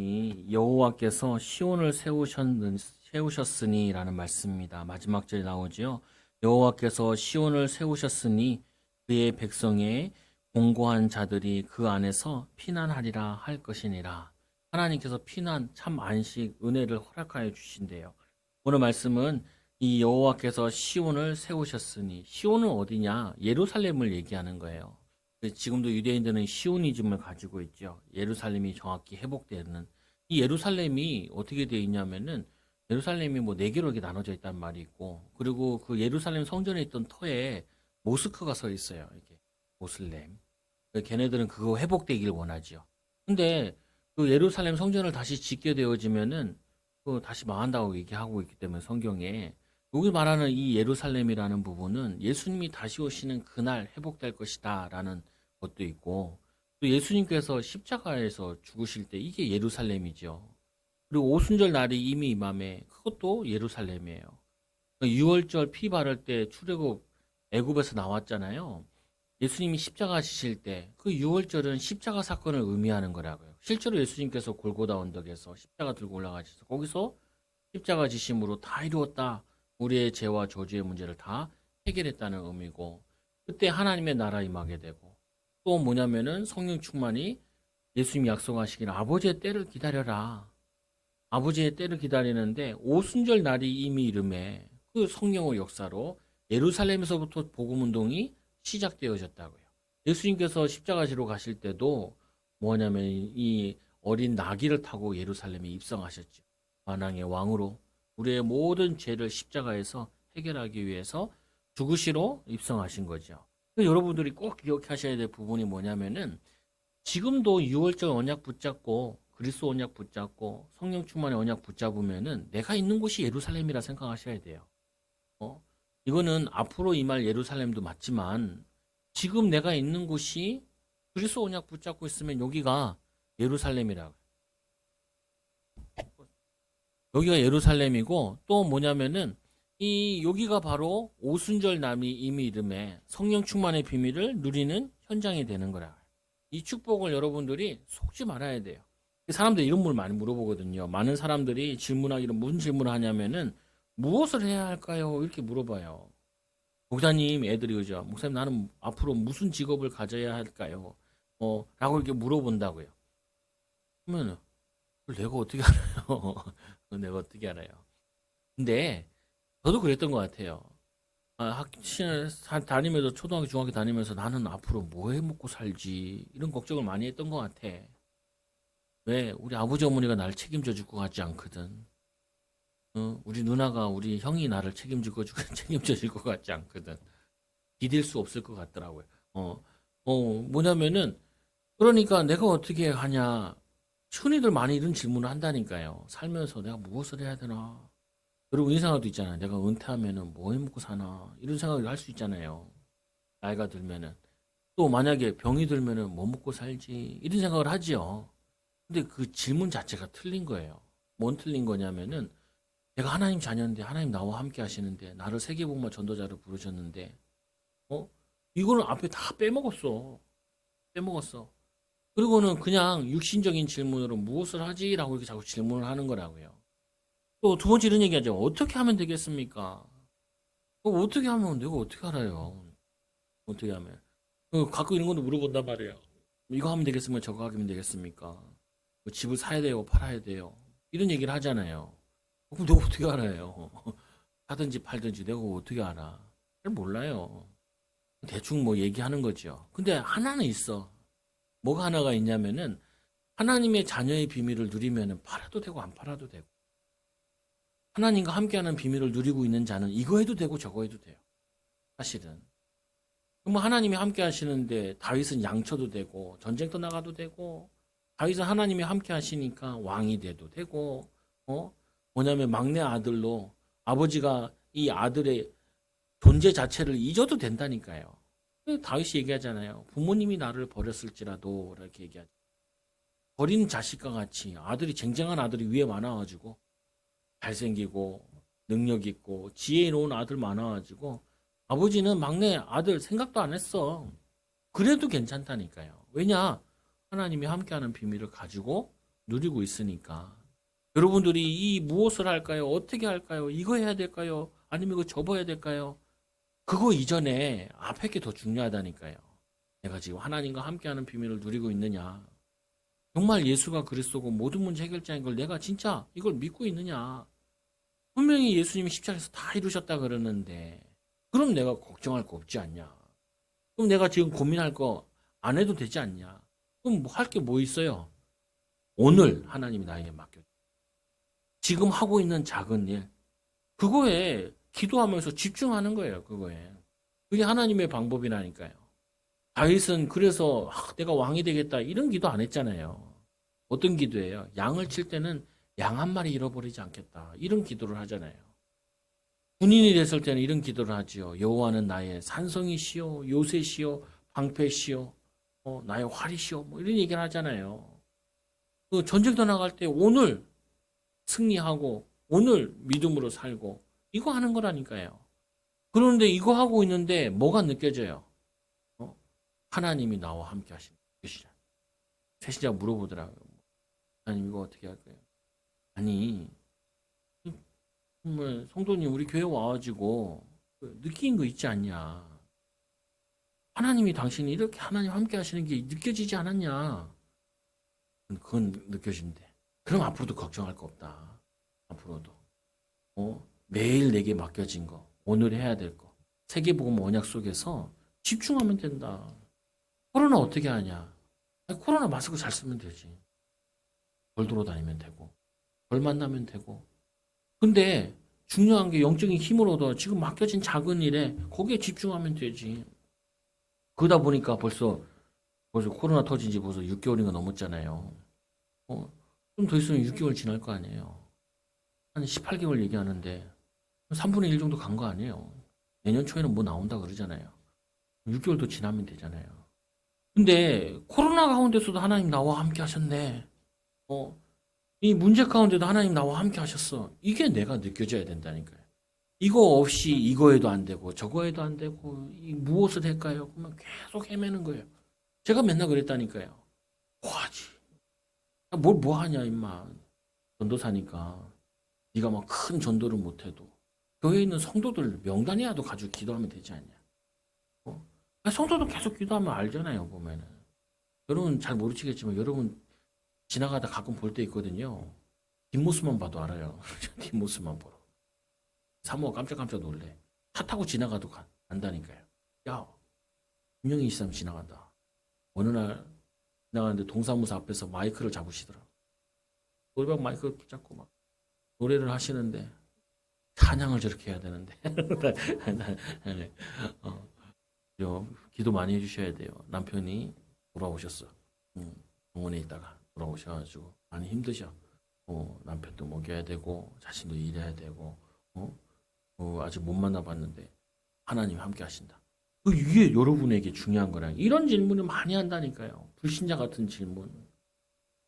이 여호와께서 시온을 세우셨으니라는 말씀입니다. 마지막 절에 나오지요. 여호와께서 시온을 세우셨으니 그의 백성의 공고한 자들이 그 안에서 피난하리라 할 것이니라. 하나님께서 피난, 참 안식, 은혜를 허락하여 주신대요. 오늘 말씀은 이 여호와께서 시온을 세우셨으니, 시온은 어디냐? 예루살렘을 얘기하는 거예요. 지금도 유대인들은 시오니즘을 가지고 있죠. 예루살렘이 정확히 회복되는. 이 예루살렘이 어떻게 되어 있냐면은 예루살렘이 뭐 네 개로 이렇게 나눠져 있단 말이 있고, 그리고 그 예루살렘 성전에 있던 터에 모스크가 서 있어요. 이게 모슬렘. 걔네들은 그거 회복되길 원하지요. 근데 그 예루살렘 성전을 다시 짓게 되어지면은 그 다시 망한다고 얘기하고 있기 때문에 성경에 여기 말하는 이 예루살렘이라는 부분은 예수님이 다시 오시는 그날 회복될 것이다라는 것도 있고, 또 예수님께서 십자가에서 죽으실 때 이게 예루살렘이죠. 그리고 오순절 날이 이미 임함에 그것도 예루살렘이에요. 6월절 피 바를 때 출애굽 애굽에서 나왔잖아요. 예수님이 십자가 지실 때 그 6월절은 십자가 사건을 의미하는 거라고요. 실제로 예수님께서 골고다 언덕에서 십자가 들고 올라가셔서 거기서 십자가 지심으로 다 이루었다. 우리의 죄와 저주의 문제를 다 해결했다는 의미고, 그때 하나님의 나라 임하게 되고, 또 뭐냐면은 성령 충만이 예수님이 약속하시기를 아버지의 때를 기다려라. 아버지의 때를 기다리는데 오순절 날이 이미 이름에 그 성령의 역사로 예루살렘에서부터 복음 운동이 시작되어졌다고요. 예수님께서 십자가 지러 가실 때도 뭐냐면 이 어린 나귀를 타고 예루살렘에 입성하셨죠. 만왕의 왕으로 우리의 모든 죄를 십자가에서 해결하기 위해서 죽으시러 입성하신 거죠. 여러분들이 꼭 기억하셔야 될 부분이 뭐냐면은 지금도 6월절 언약 붙잡고 그리스도 언약 붙잡고 성령 충만의 언약 붙잡으면은 내가 있는 곳이 예루살렘이라 생각하셔야 돼요. 어? 이거는 앞으로 임할 예루살렘도 맞지만 지금 내가 있는 곳이 그리스도 언약 붙잡고 있으면 여기가 예루살렘이라. 여기가 예루살렘이고 또 뭐냐면은 이 여기가 바로 오순절 남이 이미 이름에 성령 충만의 비밀을 누리는 현장이 되는 거라. 이 축복을 여러분들이 속지 말아야 돼요. 사람들이 이런 물 많이 물어보거든요. 많은 사람들이 질문하기를 무슨 질문을 하냐면은 무엇을 해야 할까요? 이렇게 물어봐요. 목사님 애들이 그죠? 목사님 나는 앞으로 무슨 직업을 가져야 할까요? 라고 이렇게 물어본다고요. 그러면은 내가 어떻게 알아요? 내가 어떻게 알아요? 근데 저도 그랬던 것 같아요. 학교 다니면서 초등학교, 중학교 다니면서 나는 앞으로 뭐 해 먹고 살지 이런 걱정을 많이 했던 것 같아. 왜 우리 아버지 어머니가 나를 책임져 줄 것 같지 않거든. 우리 누나가 우리 형이 나를 책임져 줄 것 같지 않거든. 기댈 수 없을 것 같더라고요. 뭐냐면은 그러니까 내가 어떻게 하냐. 흔히들 많이 이런 질문을 한다니까요. 살면서 내가 무엇을 해야 되나. 그리고 이런 생각도 있잖아요. 내가 은퇴하면은 뭐 해 먹고 사나. 이런 생각을 할 수 있잖아요. 나이가 들면은. 또 만약에 병이 들면은 뭐 먹고 살지. 이런 생각을 하지요. 근데 그 질문 자체가 틀린 거예요. 뭔 틀린 거냐면은 내가 하나님 자녀인데 하나님 나와 함께 하시는데 나를 세계복음화 전도자로 부르셨는데 이거는 앞에 다 빼먹었어. 빼먹었어. 그리고는 그냥 육신적인 질문으로 무엇을 하지라고 이렇게 자꾸 질문을 하는 거라고요. 또 두 번째 이런 얘기하죠. 어떻게 하면 되겠습니까? 어떻게 하면 내가 어떻게 알아요? 어떻게 하면? 가끔 이런 것도 물어본단 말이에요. 이거 하면 되겠습니까? 저거 하면 되겠습니까? 뭐 집을 사야 돼요? 팔아야 돼요? 이런 얘기를 하잖아요. 그럼 내가 어떻게 알아요? 사든지 팔든지 내가 어떻게 알아? 잘 몰라요. 대충 뭐 얘기하는 거죠. 근데 하나는 있어. 뭐가 하나가 있냐면은 하나님의 자녀의 비밀을 누리면은 팔아도 되고 안 팔아도 되고 하나님과 함께하는 비밀을 누리고 있는 자는 이거 해도 되고 저거 해도 돼요. 사실은. 뭐 하나님이 함께 하시는데 다윗은 양쳐도 되고 전쟁터 나가도 되고 다윗은 하나님이 함께 하시니까 왕이 돼도 되고 뭐냐면 막내 아들로 아버지가 이 아들의 존재 자체를 잊어도 된다니까요. 다윗이 얘기하잖아요. 부모님이 나를 버렸을지라도 이렇게 얘기하죠. 버린 자식과 같이 아들이 쟁쟁한 아들이 위에 많아가지고 잘생기고 능력 있고 지혜 있는 아들 많아가지고 아버지는 막내 아들 생각도 안 했어. 그래도 괜찮다니까요. 왜냐? 하나님이 함께하는 비밀을 가지고 누리고 있으니까. 여러분들이 이 무엇을 할까요? 어떻게 할까요? 이거 해야 될까요? 아니면 이거 접어야 될까요? 그거 이전에 앞에 게 더 중요하다니까요. 내가 지금 하나님과 함께하는 비밀을 누리고 있느냐? 정말 예수가 그리스도고 모든 문제 해결자인 걸 내가 진짜 이걸 믿고 있느냐? 분명히 예수님이 십자가에서 다 이루셨다 그러는데 그럼 내가 걱정할 거 없지 않냐? 그럼 내가 지금 고민할 거 안 해도 되지 않냐? 그럼 뭐 할 게 뭐 있어요? 오늘 하나님이 나에게 맡겨. 지금 하고 있는 작은 일, 그거에 기도하면서 집중하는 거예요. 그거에. 그게 하나님의 방법이라니까요. 다윗은 그래서 내가 왕이 되겠다 이런 기도 안 했잖아요. 어떤 기도예요? 양을 칠 때는 양 한 마리 잃어버리지 않겠다 이런 기도를 하잖아요. 군인이 됐을 때는 이런 기도를 하지요. 여호와는 나의 산성이시요 요새시요 방패시요 나의 활이시요 뭐 이런 얘기를 하잖아요. 그 전쟁터 나갈 때 오늘 승리하고 오늘 믿음으로 살고 이거 하는 거라니까요. 그런데 이거 하고 있는데 뭐가 느껴져요? 하나님이 나와 함께 하시는 것이죠. 세신자가 물어보더라고요. 하나님 이거 어떻게 할까요? 아니 정말 성도님 우리 교회 와가지고 느낀 거 있지 않냐? 하나님이 당신이 이렇게 하나님 함께 하시는 게 느껴지지 않았냐? 그건 느껴진대. 그럼 앞으로도 걱정할 거 없다. 앞으로도 매일 내게 맡겨진 거, 오늘 해야 될 거, 세계복음 언약 속에서 집중하면 된다. 코로나 어떻게 하냐? 아니, 코로나 마스크 잘 쓰면 되지. 덜 돌아다니면 되고, 덜 만나면 되고. 근데 중요한 게 영적인 힘을 얻어 지금 맡겨진 작은 일에 거기에 집중하면 되지. 그러다 보니까 벌써 코로나 터진 지 벌써 6개월인가 넘었잖아요. 좀 더 있으면 6개월 지날 거 아니에요. 한 18개월 얘기하는데 3분의 1 정도 간 거 아니에요. 내년 초에는 뭐 나온다 그러잖아요. 6개월 더 지나면 되잖아요. 근데 코로나 가운데서도 하나님 나와 함께 하셨네. 이 문제 가운데도 하나님 나와 함께 하셨어. 이게 내가 느껴져야 된다니까요. 이거 없이 이거에도 안 되고 저거에도 안 되고 무엇을 할까요? 그러면 계속 헤매는 거예요. 제가 맨날 그랬다니까요. 뭐하지? 뭘 뭐 하냐 임마. 전도사니까. 네가 막 큰 전도를 못해도 교회에 있는 성도들 명단이라도 가지고 기도하면 되지 않냐. 성도도 계속 기도하면 알잖아요. 보면은. 여러분 잘 모르시겠지만 여러분 지나가다 가끔 볼 때 있거든요. 뒷모습만 봐도 알아요. 뒷모습만 보러. 사모가 깜짝깜짝 놀래. 차 타고 지나가도 간다니까요. 야, 분명히 이 사람 지나간다. 어느 날 지나가는데 동사무소 앞에서 마이크를 잡으시더라. 노래방 마이크를 붙잡고 막 노래를 하시는데 찬양을 저렇게 해야 되는데 기도 많이 해주셔야 돼요. 남편이 돌아오셨어. 병원에 있다가 돌아오셔가지고 많이 힘드셔. 남편도 먹여야 되고 자신도 일해야 되고 아직 못 만나봤는데 하나님 함께 하신다. 이게 여러분에게 중요한 거라. 이런 질문을 많이 한다니까요. 불신자 같은 질문.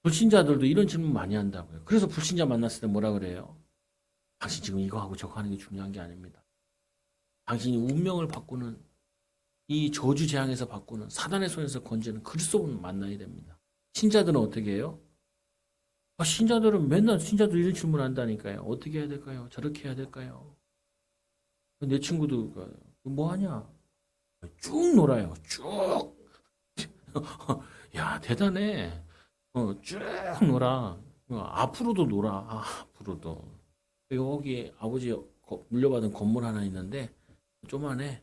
불신자들도 이런 질문 많이 한다고요. 그래서 불신자 만났을 때 뭐라 그래요? 당신 지금 이거 하고 저거 하는 게 중요한 게 아닙니다. 당신이 운명을 바꾸는 이 저주 재앙에서 바꾸는 사단의 손에서 건지는 그리스도를 만나야 됩니다. 신자들은 어떻게 해요? 신자들은 맨날 신자들 이런 질문 한다니까요. 어떻게 해야 될까요? 저렇게 해야 될까요? 내 친구도 뭐 하냐? 쭉 놀아요. 쭉. 야, 대단해. 쭉 놀아. 앞으로도 놀아. 앞으로도. 여기 아버지 물려받은 건물 하나 있는데 조만해.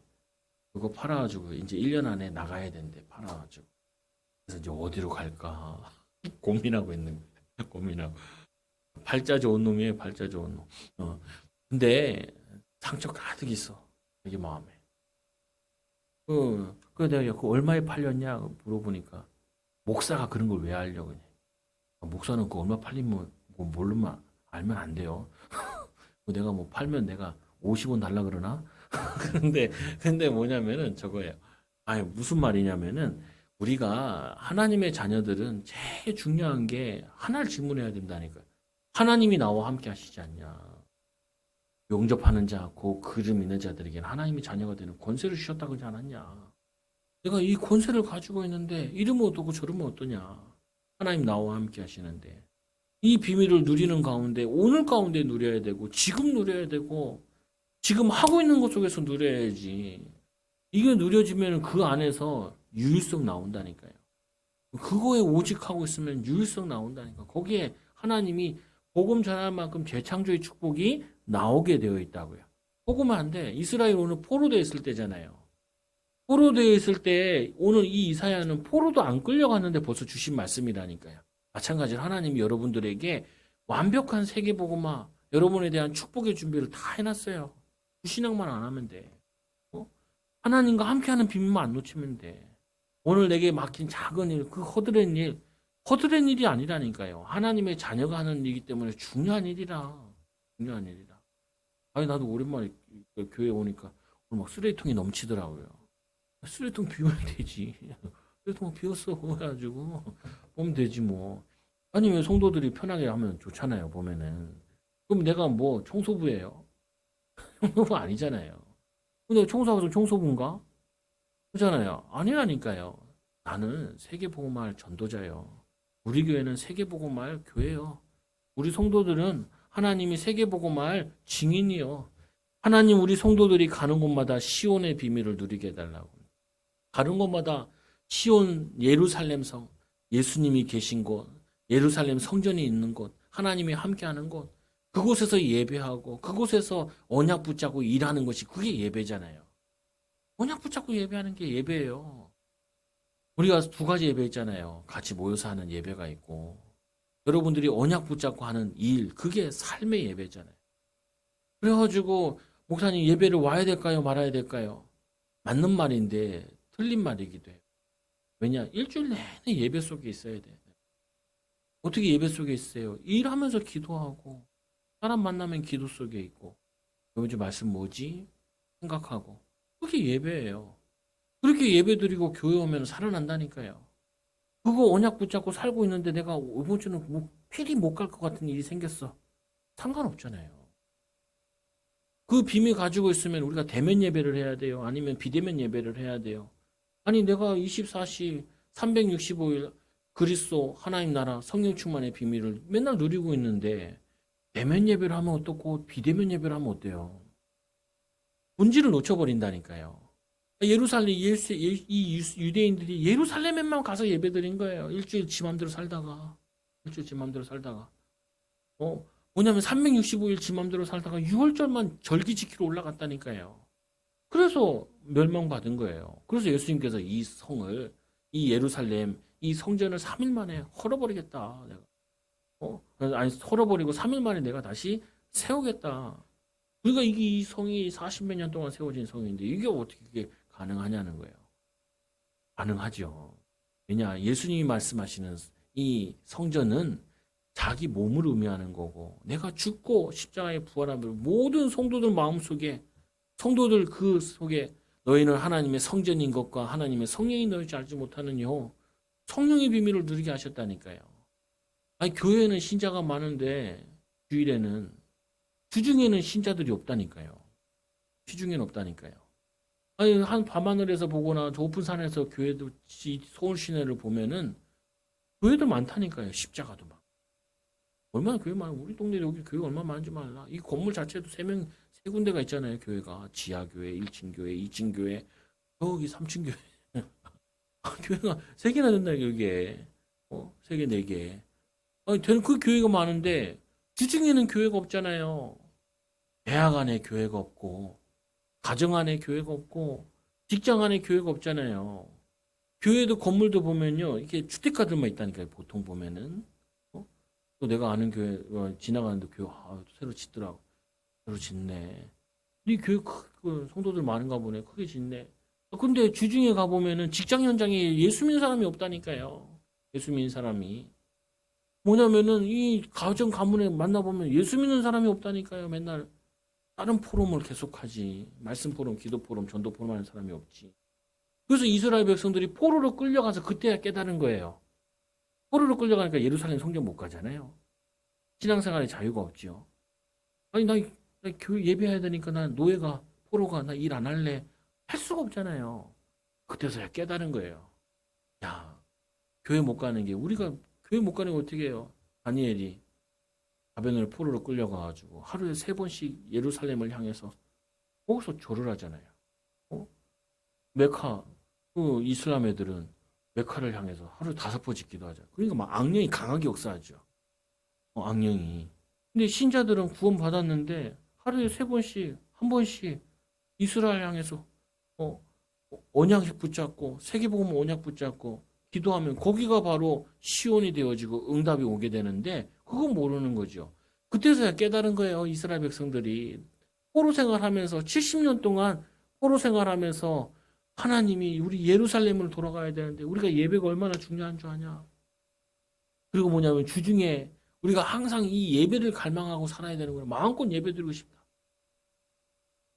그거 팔아가지고 이제 1년 안에 나가야 된대. 팔아가지고. 그래서 이제 어디로 갈까 고민하고 있는 거야. 고민하고. 발자 좋은 놈이에요. 발자 좋은 놈. 근데 상처 가득 있어. 자기 마음에. 내가 그 얼마에 팔렸냐 물어보니까 목사가 그런 걸 왜 알려고 그냥. 목사는 그 얼마 팔리면 뭐 모르면 알면 안 돼요. 내가 뭐 팔면 내가 50원 달라 그러나? 근데 뭐냐면은 저거예요. 아니 무슨 말이냐면은 우리가 하나님의 자녀들은 제일 중요한 게 하나를 질문해야 된다니까요. 하나님이 나와 함께 하시지 않냐. 용접하는 자, 그 그름 있는 자들에게는 하나님이 자녀가 되는 권세를 주셨다고 하지 않았냐. 내가 이 권세를 가지고 있는데 이러면 어떠고 저러면 어떠냐. 하나님 나와 함께 하시는데 이 비밀을 누리는 가운데, 오늘 가운데 누려야 되고, 지금 누려야 되고, 지금 하고 있는 것 속에서 누려야지. 이게 누려지면 그 안에서 유일성 나온다니까요. 그거에 오직 하고 있으면 유일성 나온다니까. 거기에 하나님이 복음 전할 만큼 재창조의 축복이 나오게 되어 있다고요. 복음은 안 돼. 이스라엘 오늘 포로되어 있을 때잖아요. 포로되어 있을 때 오늘 이 이사야는 포로도 안 끌려갔는데 벌써 주신 말씀이라니까요. 마찬가지로 하나님이 여러분들에게 완벽한 세계복음화, 여러분에 대한 축복의 준비를 다 해놨어요. 신앙만 안 하면 돼. 어? 하나님과 함께하는 비밀만 안 놓치면 돼. 오늘 내게 맡긴 작은 일, 그 허드렛 일이 아니라니까요. 하나님의 자녀가 하는 일이기 때문에 중요한 일이라. 중요한 일이라. 아니, 나도 오랜만에 교회 오니까 오늘 막 쓰레기통이 넘치더라고요. 쓰레기통 비우면 되지. 쓰레기통 비웠어. 그래가지고 보면 되지 뭐. 아니면 성도들이 편하게 하면 좋잖아요. 보면은. 그럼 내가 뭐 청소부예요? 청소부 아니잖아요. 근데 청소하고 청소부인가? 그잖아요. 아니라니까요. 나는 세계복음할 전도자요. 우리 교회는 세계복음할 교회요. 우리 성도들은 하나님이 세계복음할 증인이요. 하나님 우리 성도들이 가는 곳마다 시온의 비밀을 누리게 해달라고. 가는 곳마다 시온 예루살렘 성, 예수님이 계신 곳, 예루살렘 성전이 있는 곳, 하나님이 함께하는 곳, 그곳에서 예배하고 그곳에서 언약 붙잡고 일하는 것이 그게 예배잖아요. 언약 붙잡고 예배하는 게 예배예요. 우리가 두 가지 예배 있잖아요. 같이 모여서 하는 예배가 있고 여러분들이 언약 붙잡고 하는 일, 그게 삶의 예배잖아요. 그래가지고 목사님 예배를 와야 될까요? 말아야 될까요? 맞는 말인데 틀린 말이기도 해요. 왜냐? 일주일 내내 예배 속에 있어야 돼. 어떻게 예배 속에 있어요? 일하면서 기도하고 사람 만나면 기도 속에 있고 요즘 말씀 뭐지? 생각하고 그게 예배예요. 그렇게 예배 드리고 교회 오면 살아난다니까요. 그거 언약 붙잡고 살고 있는데 내가 이번 주는 뭐 필히 못 갈 것 같은 일이 생겼어. 상관없잖아요. 그 비밀 가지고 있으면 우리가 대면 예배를 해야 돼요. 아니면 비대면 예배를 해야 돼요. 아니 내가 24시 365일 그리스도 하나님 나라 성령 충만의 비밀을 맨날 누리고 있는데 대면 예배를 하면 어떻고 비대면 예배를 하면 어때요? 본질을 놓쳐버린다니까요. 예루살렘 이 유대인들이 예루살렘에만 가서 예배드린 거예요. 일주일 지 맘대로 살다가 일주일 지 맘대로 살다가 뭐냐면 365일 지 맘대로 살다가 6월절만 절기 지키러 올라갔다니까요. 그래서 멸망받은 거예요. 그래서 예수님께서 이 성을 이 예루살렘 이 성전을 3일 만에 헐어버리겠다. 내가. 아니 헐어버리고 3일 만에 내가 다시 세우겠다. 그러니까 이게 이 성이 40몇 년 동안 세워진 성인데 이게 어떻게 가능하냐는 거예요. 가능하죠. 왜냐? 예수님이 말씀하시는 이 성전은 자기 몸을 의미하는 거고 내가 죽고 십자가에 부활하면 모든 성도들 마음속에 성도들 그 속에 너희는 하나님의 성전인 것과 하나님의 성령이 너희 알지 못하느뇨 성령의 비밀을 누리게 하셨다니까요. 아니 교회는 신자가 많은데 주일에는 주중에는 신자들이 없다니까요. 시중에는 없다니까요. 아니 한 밤하늘에서 보거나 높은 산에서 교회도 서울 시내를 보면은 교회도 많다니까요. 십자가도 막. 얼마나 교회 많아. 우리 동네 여기 교회 얼마나 많은지 몰라. 이 건물 자체도 세 군데가 있잖아요. 교회가 지하교회, 1층 교회, 2층 교회, 여기 3층 교회. 교회가 세 개나 된다 여기에. 세 개, 네 개. 아니 되는 그 교회가 많은데 주중에는 교회가 없잖아요. 대학 안에 교회가 없고 가정 안에 교회가 없고 직장 안에 교회가 없잖아요. 교회도 건물도 보면요. 이게 주택가들만 있다니까요. 보통 보면은. 또 내가 아는 교회 지나가는데 교회 새로 짓더라고. 새로 짓네. 이 교회 성도들 많은가 보네. 크게 짓네. 근데 주중에 가보면은 직장 현장에 예수 믿는 사람이 없다니까요. 예수 믿는 사람이. 뭐냐면은 이 가정 가문에 만나보면 예수 믿는 사람이 없다니까요. 맨날 다른 포럼을 계속하지. 말씀 포럼, 기도 포럼, 전도 포럼 하는 사람이 없지. 그래서 이스라엘 백성들이 포로로 끌려가서 그때야 깨달은 거예요. 포로로 끌려가니까 예루살렘 성전 못 가잖아요. 신앙생활에 자유가 없지요. 아니 나 교회 예배해야 되니까 나 노예가 포로가 나 일 안 할래 할 수가 없잖아요. 그때서야 깨달은 거예요. 야 교회 못 가는 게 우리가 교회 못 가는 게 어떻게 해요? 다니엘이 바벨론의 포로로 끌려가가지고 하루에 3번씩 예루살렘을 향해서 거기서 절을 하잖아요. 어? 메카, 그 이슬람 애들은 메카를 향해서 하루에 5번씩 기도하죠. 그러니까 막 악령이 강하게 역사하죠. 악령이. 근데 신자들은 구원 받았는데 하루에 3번씩, 한 번씩 이스라엘 향해서 어, 언약 붙잡고 세계복음 언약 붙잡고 기도하면 거기가 바로 시온이 되어지고 응답이 오게 되는데 그건 모르는 거죠. 그때서야 깨달은 거예요. 이스라엘 백성들이 포로 생활하면서 70년 동안 포로 생활하면서 하나님이 우리 예루살렘으로 돌아가야 되는데 우리가 예배가 얼마나 중요한 줄 아냐. 그리고 뭐냐면 주중에 우리가 항상 이 예배를 갈망하고 살아야 되는 거예요. 마음껏 예배 드리고 싶다.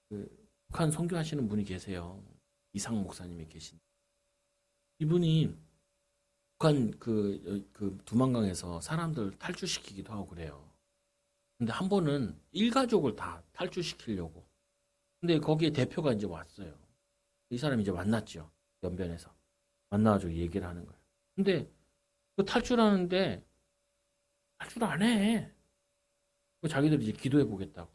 그 북한 선교하시는 분이 계세요. 이상 목사님이 계신. 이분이 북한 그 두만강에서 사람들 탈출시키기도 하고 그래요. 근데 한 번은 일가족을 다 탈출시키려고. 근데 거기에 대표가 이제 왔어요. 이 사람이 이제 만났죠. 연변에서. 만나가지고 얘기를 하는 거예요. 근데 그 탈출하는데 탈출 안 해. 자기들이 이제 기도해 보겠다고.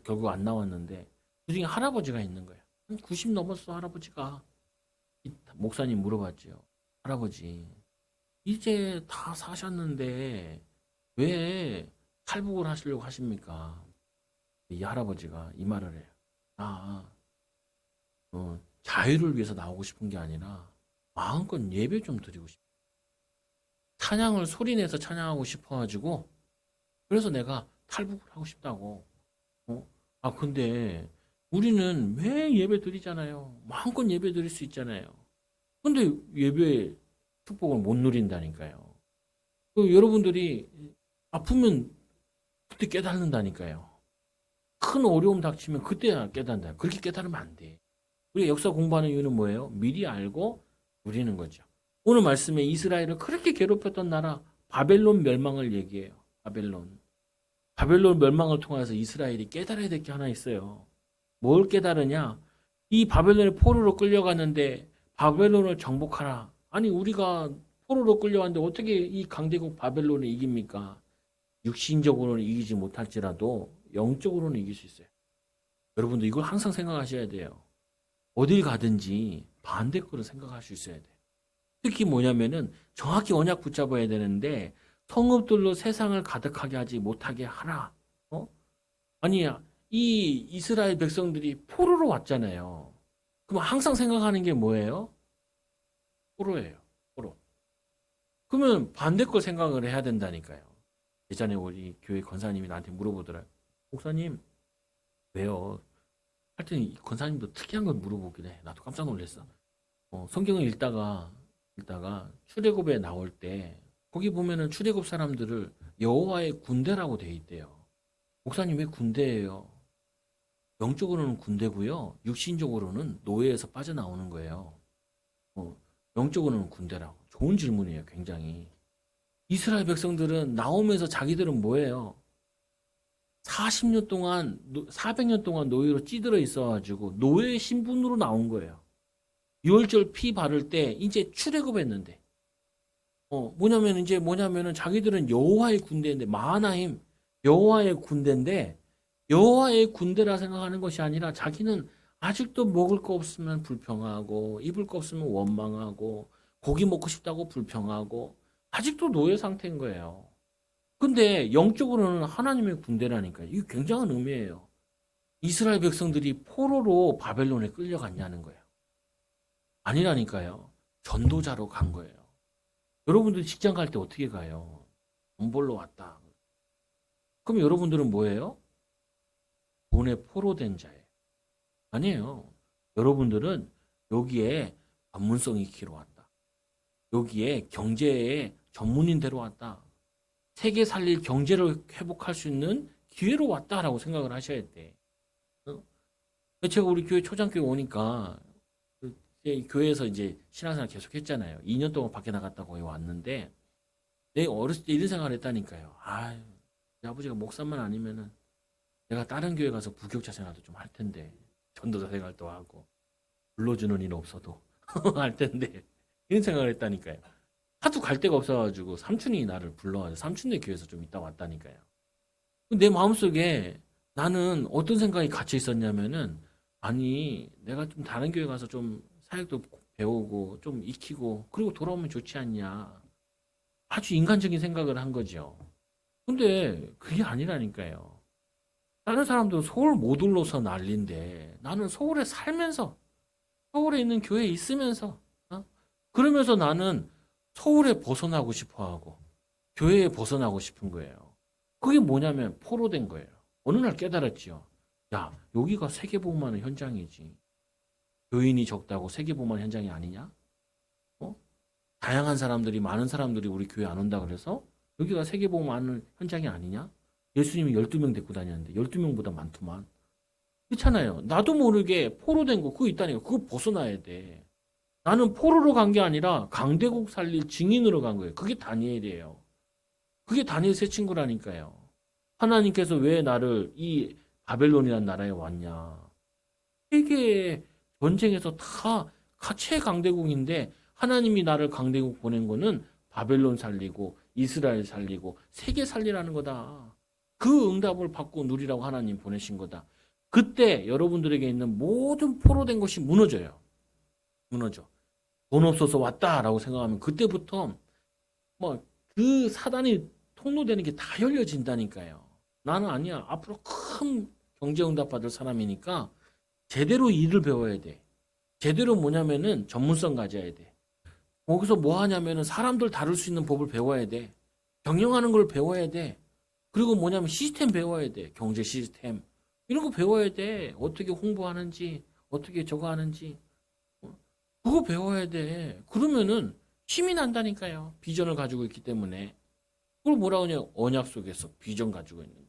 결국 안 나왔는데 그중에 할아버지가 있는 거예요. 한 90 넘었어 할아버지가. 목사님 물어봤죠. 할아버지 이제 다 사셨는데 왜 탈북을 하시려고 하십니까? 이 할아버지가 이 말을 해요. 아, 자유를 위해서 나오고 싶은 게 아니라 마음껏 예배 좀 드리고 싶어. 찬양을 소리내서 찬양하고 싶어가지고 그래서 내가 탈북을 하고 싶다고. 근데 우리는 왜 예배 드리잖아요. 마음껏 예배 드릴 수 있잖아요. 근데 예배 축복을 못 누린다니까요. 여러분들이 아프면 그때 깨닫는다니까요. 큰 어려움 닥치면 그때야 깨닫는다. 그렇게 깨달으면 안 돼. 우리가 역사 공부하는 이유는 뭐예요? 미리 알고 누리는 거죠. 오늘 말씀에 이스라엘을 그렇게 괴롭혔던 나라 바벨론 멸망을 얘기해요. 바벨론 멸망을 통해서 이스라엘이 깨달아야 될 게 하나 있어요. 뭘 깨달으냐? 이 바벨론의 포로로 끌려갔는데 바벨론을 정복하라. 아니 우리가 포로로 끌려갔는데 어떻게 이 강대국 바벨론을 이깁니까? 육신적으로는 이기지 못할지라도 영적으로는 이길 수 있어요. 여러분도 이걸 항상 생각하셔야 돼요. 어딜 가든지 반대 거를 생각할 수 있어야 돼요. 특히 뭐냐면은 정확히 언약 붙잡아야 되는데 성읍들로 세상을 가득하게 하지 못하게 하라. 아니야. 이 이스라엘 백성들이 포로로 왔잖아요. 그럼 항상 생각하는 게 뭐예요? 포로예요. 포로. 그러면 반대 걸 생각을 해야 된다니까요. 예전에 우리 교회 권사님이 나한테 물어보더라고요. 목사님, 왜요? 하여튼 이 권사님도 특이한 걸 물어보긴 해. 나도 깜짝 놀랐어. 성경을 읽다가 출애굽에 나올 때 거기 보면은 출애굽 사람들을 여호와의 군대라고 돼 있대요. 목사님 왜 군대예요? 영적으로는 군대고요. 육신적으로는 노예에서 빠져나오는 거예요. 영적으로는 군대라고. 좋은 질문이에요, 굉장히. 이스라엘 백성들은 나오면서 자기들은 뭐예요? 40년 동안, 400년 동안 노예로 찌들어 있어가지고 노예 신분으로 나온 거예요. 유월절 피 바를 때 이제 출애굽했는데, 뭐냐면은 자기들은 여호와의 군대인데 마하나임 여호와의 군대인데 여호와의 군대라 생각하는 것이 아니라 자기는 아직도 먹을 거 없으면 불평하고 입을 거 없으면 원망하고 고기 먹고 싶다고 불평하고 아직도 노예 상태인 거예요. 근데 영적으로는 하나님의 군대라니까요. 이게 굉장한 의미예요. 이스라엘 백성들이 포로로 바벨론에 끌려갔냐는 거예요. 아니라니까요. 전도자로 간 거예요. 여러분들 직장 갈 때 어떻게 가요? 돈 벌러 왔다. 그럼 여러분들은 뭐예요? 돈에 포로된 자예요. 아니에요. 여러분들은 여기에 전문성 익히러 왔다. 여기에 경제의 전문인 되러 왔다. 세계 살릴 경제를 회복할 수 있는 기회로 왔다라고 생각을 하셔야 돼. 제가 우리 교회 초장교회 오니까 교회에서 이제 신앙생활 계속 했잖아요. 2년 동안 밖에 나갔다 거기 왔는데 내 어렸을 때 이런 생각을 했다니까요. 내 아버지가 목사만 아니면은 내가 다른 교회 가서 부교육자 생활도 좀 할 텐데 전도자 생활도 하고 불러주는 일 없어도 할 텐데 이런 생각을 했다니까요. 하도 갈 데가 없어가지고 삼촌이 나를 불러가지고 삼촌네 교회에서 좀 있다 왔다니까요. 내 마음속에 나는 어떤 생각이 갇혀 있었냐면은, 아니, 내가 좀 다른 교회 가서 좀 사역도 배우고, 좀 익히고, 그리고 돌아오면 좋지 않냐. 아주 인간적인 생각을 한 거죠. 근데 그게 아니라니까요. 다른 사람들은 서울 못 올라서 난리인데, 나는 서울에 살면서, 서울에 있는 교회에 있으면서, 어? 그러면서 나는 서울에 벗어나고 싶어 하고, 교회에 벗어나고 싶은 거예요. 그게 뭐냐면 포로된 거예요. 어느 날 깨달았지요. 야, 여기가 세계복음하는 현장이지. 교인이 적다고 세계복음하는 현장이 아니냐? 어? 다양한 사람들이, 많은 사람들이 우리 교회 안 온다 그래서 여기가 세계복음하는 현장이 아니냐? 예수님이 12명 데리고 다녔는데 12명보다 많더만. 그렇잖아요. 나도 모르게 포로된 거 그거 있다니까. 그거 벗어나야 돼. 나는 포로로 간 게 아니라 강대국 살릴 증인으로 간 거예요. 그게 다니엘이에요. 그게 다니엘 새 친구라니까요. 하나님께서 왜 나를 이 바벨론이라는 나라에 왔냐. 세계의 전쟁에서 다 최강대국인데 하나님이 나를 강대국 보낸 거는 바벨론 살리고 이스라엘 살리고 세계 살리라는 거다. 그 응답을 받고 누리라고 하나님 보내신 거다. 그때 여러분들에게 있는 모든 포로된 것이 무너져요. 무너져. 돈 없어서 왔다라고 생각하면 그때부터 뭐 그 사단이 통로되는 게 다 열려진다니까요. 나는 아니야. 앞으로 큰 경제응답 받을 사람이니까 제대로 일을 배워야 돼. 제대로 뭐냐면은 전문성 가져야 돼. 거기서 뭐 하냐면은 사람들 다룰 수 있는 법을 배워야 돼. 경영하는 걸 배워야 돼. 그리고 뭐냐면 시스템 배워야 돼. 경제 시스템. 이런 거 배워야 돼. 어떻게 홍보하는지, 어떻게 저거 하는지. 그거 배워야 돼. 그러면은 힘이 난다니까요. 비전을 가지고 있기 때문에. 그걸 뭐라 하냐? 언약 속에서 비전 가지고 있는 거예요.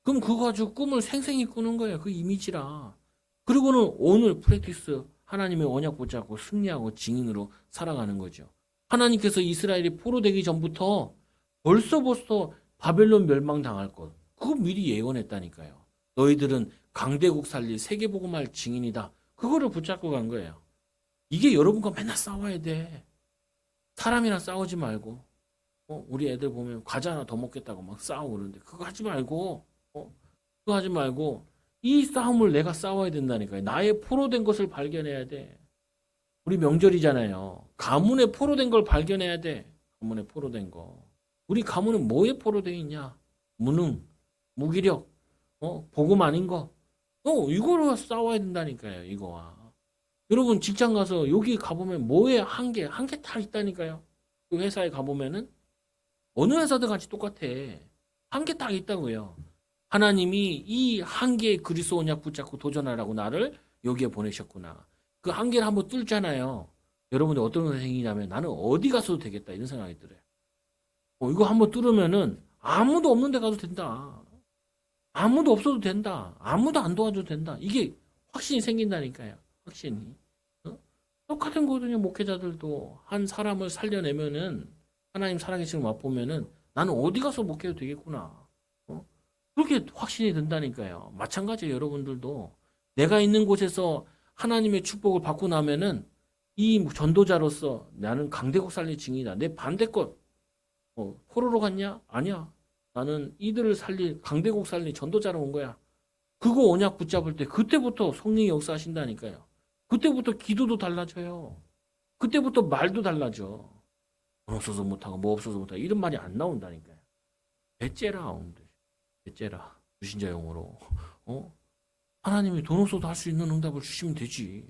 그럼 그거 가지고 꿈을 생생히 꾸는 거예요. 그 이미지라. 그리고는 오늘 프랙티스 하나님의 언약 붙잡고 승리하고 증인으로 살아가는 거죠. 하나님께서 이스라엘이 포로되기 전부터 벌써 바벨론 멸망당할 것. 그거 미리 예언했다니까요. 너희들은 강대국 살릴 세계복음할 증인이다. 그거를 붙잡고 간 거예요. 이게 여러분과 맨날 싸워야 돼. 사람이랑 싸우지 말고. 우리 애들 보면 과자 하나 더 먹겠다고 막 싸우고 그러는데 그거 하지 말고 그거 하지 말고 이 싸움을 내가 싸워야 된다니까요. 나의 포로된 것을 발견해야 돼. 우리 명절이잖아요. 가문에 포로된 걸 발견해야 돼. 가문에 포로된 거. 우리 가문은 뭐에 포로되어 있냐? 무능, 무기력, 복음 아닌 거. 이거로 싸워야 된다니까요. 이거와. 여러분 직장 가서 여기 가보면 뭐에 한 개 다 있다니까요. 그 회사에 가보면은 어느 회사든 같이 똑같아. 한 개 딱 있다고요. 하나님이 이 한 개의 그리스도 언약 붙잡고 도전하라고 나를 여기에 보내셨구나. 그 한 개를 한번 뚫잖아요. 여러분들 어떤 생각이 생기냐면 나는 어디 가서도 되겠다 이런 생각이 들어요. 이거 한번 뚫으면은 아무도 없는 데 가도 된다. 아무도 없어도 된다. 아무도 안 도와줘도 된다. 이게 확신이 생긴다니까요. 확신이. 똑같은 거거든요. 목회자들도 한 사람을 살려내면은 하나님 살아계시는 맛보면은 나는 어디 가서 목회도 되겠구나. 그렇게 확신이 든다니까요. 마찬가지예요. 여러분들도 내가 있는 곳에서 하나님의 축복을 받고 나면은 이 전도자로서 나는 강대국 살릴 증이다. 내 반대것 포로로 갔냐? 아니야. 나는 이들을 살릴 강대국 살릴 전도자로 온 거야. 그거 언약 붙잡을 때 그때부터 성령이 역사하신다니까요. 그때부터 기도도 달라져요. 그때부터 말도 달라져. 돈 없어서 못하고 뭐 없어서 못하고 이런 말이 안 나온다니까요. 배째라 배째라 불신자 용어로 하나님이 돈 없어도 할 수 있는 응답을 주시면 되지.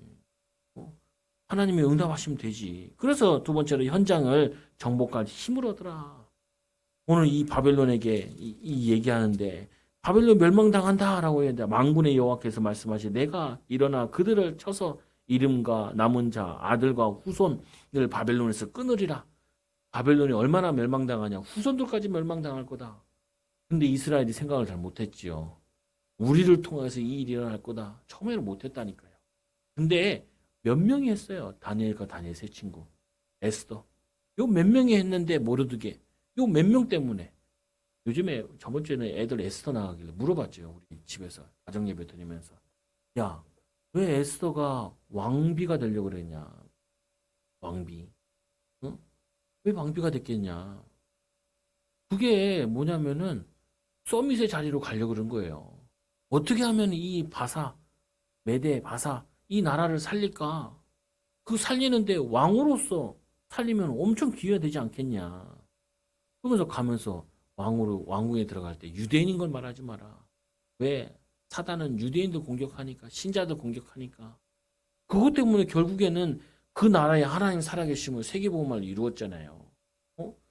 하나님이 응답하시면 되지. 그래서 두 번째로 현장을 정복할 힘을 얻으라. 오늘 이 바벨론에게 이 얘기하는데 바벨론 멸망당한다라고 했는데 만군의 여호와께서 말씀하시 내가 일어나 그들을 쳐서 이름과 남은 자 아들과 후손을 바벨론에서 끊으리라. 바벨론이 얼마나 멸망당하냐. 후손들까지 멸망당할 거다. 근데 이스라엘이 생각을 잘 못했지요. 우리를 통해서 이 일이 일어날 거다. 처음에는 못했다니까요. 근데 몇 명이 했어요. 다니엘과 다니엘 세 친구. 에스더. 요 몇 명이 했는데 모르드게. 요 몇 명 때문에. 요즘에 저번 주에는 애들 에스더 나가길래 물어봤죠. 우리 집에서 가정예배 드리면서. 야, 왜 에스더가 왕비가 되려고 그랬냐. 왕비. 응? 왜 왕비가 됐겠냐. 그게 뭐냐면은 서밋의 자리로 가려고 그런 거예요. 어떻게 하면 이 바사, 메대, 바사, 이 나라를 살릴까? 그 살리는데 왕으로서 살리면 엄청 기여야 되지 않겠냐. 그러면서 가면서 왕으로, 왕궁에 들어갈 때 유대인인 걸 말하지 마라. 왜? 사단은 유대인들 공격하니까, 신자들 공격하니까. 그것 때문에 결국에는 그 나라에 하나님 살아계심을 세계복음화를 이루었잖아요.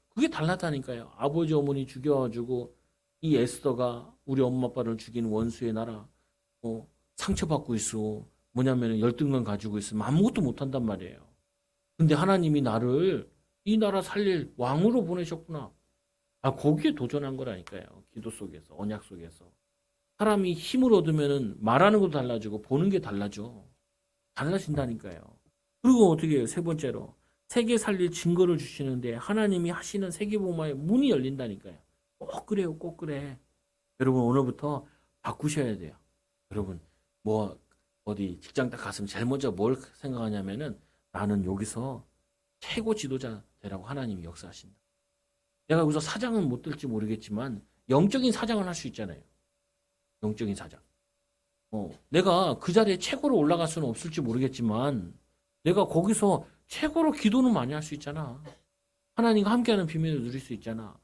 그게 달랐다니까요. 아버지 어머니 죽여가지고 이 에스더가 우리 엄마 아빠를 죽인 원수의 나라 상처받고 있어. 뭐냐면 열등감 가지고 있으면 아무것도 못한단 말이에요. 근데 하나님이 나를 이 나라 살릴 왕으로 보내셨구나. 거기에 도전한 거라니까요. 기도 속에서, 언약 속에서. 사람이 힘을 얻으면 말하는 것도 달라지고 보는 게 달라져. 달라진다니까요. 그리고 어떻게 해요? 세 번째로. 세계 살릴 증거를 주시는데 하나님이 하시는 세계복음화의 문이 열린다니까요. 꼭 그래요. 꼭 그래. 여러분 오늘부터 바꾸셔야 돼요. 여러분 뭐 어디 직장 딱 갔으면 제일 먼저 뭘 생각하냐면은 나는 여기서 최고 지도자 되라고 하나님이 역사하신다. 내가 여기서 사장은 못 될지 모르겠지만 영적인 사장을 할 수 있잖아요. 영적인 사장. 내가 그 자리에 최고로 올라갈 수는 없을지 모르겠지만 내가 거기서 최고로 기도는 많이 할 수 있잖아. 하나님과 함께하는 비밀을 누릴 수 있잖아.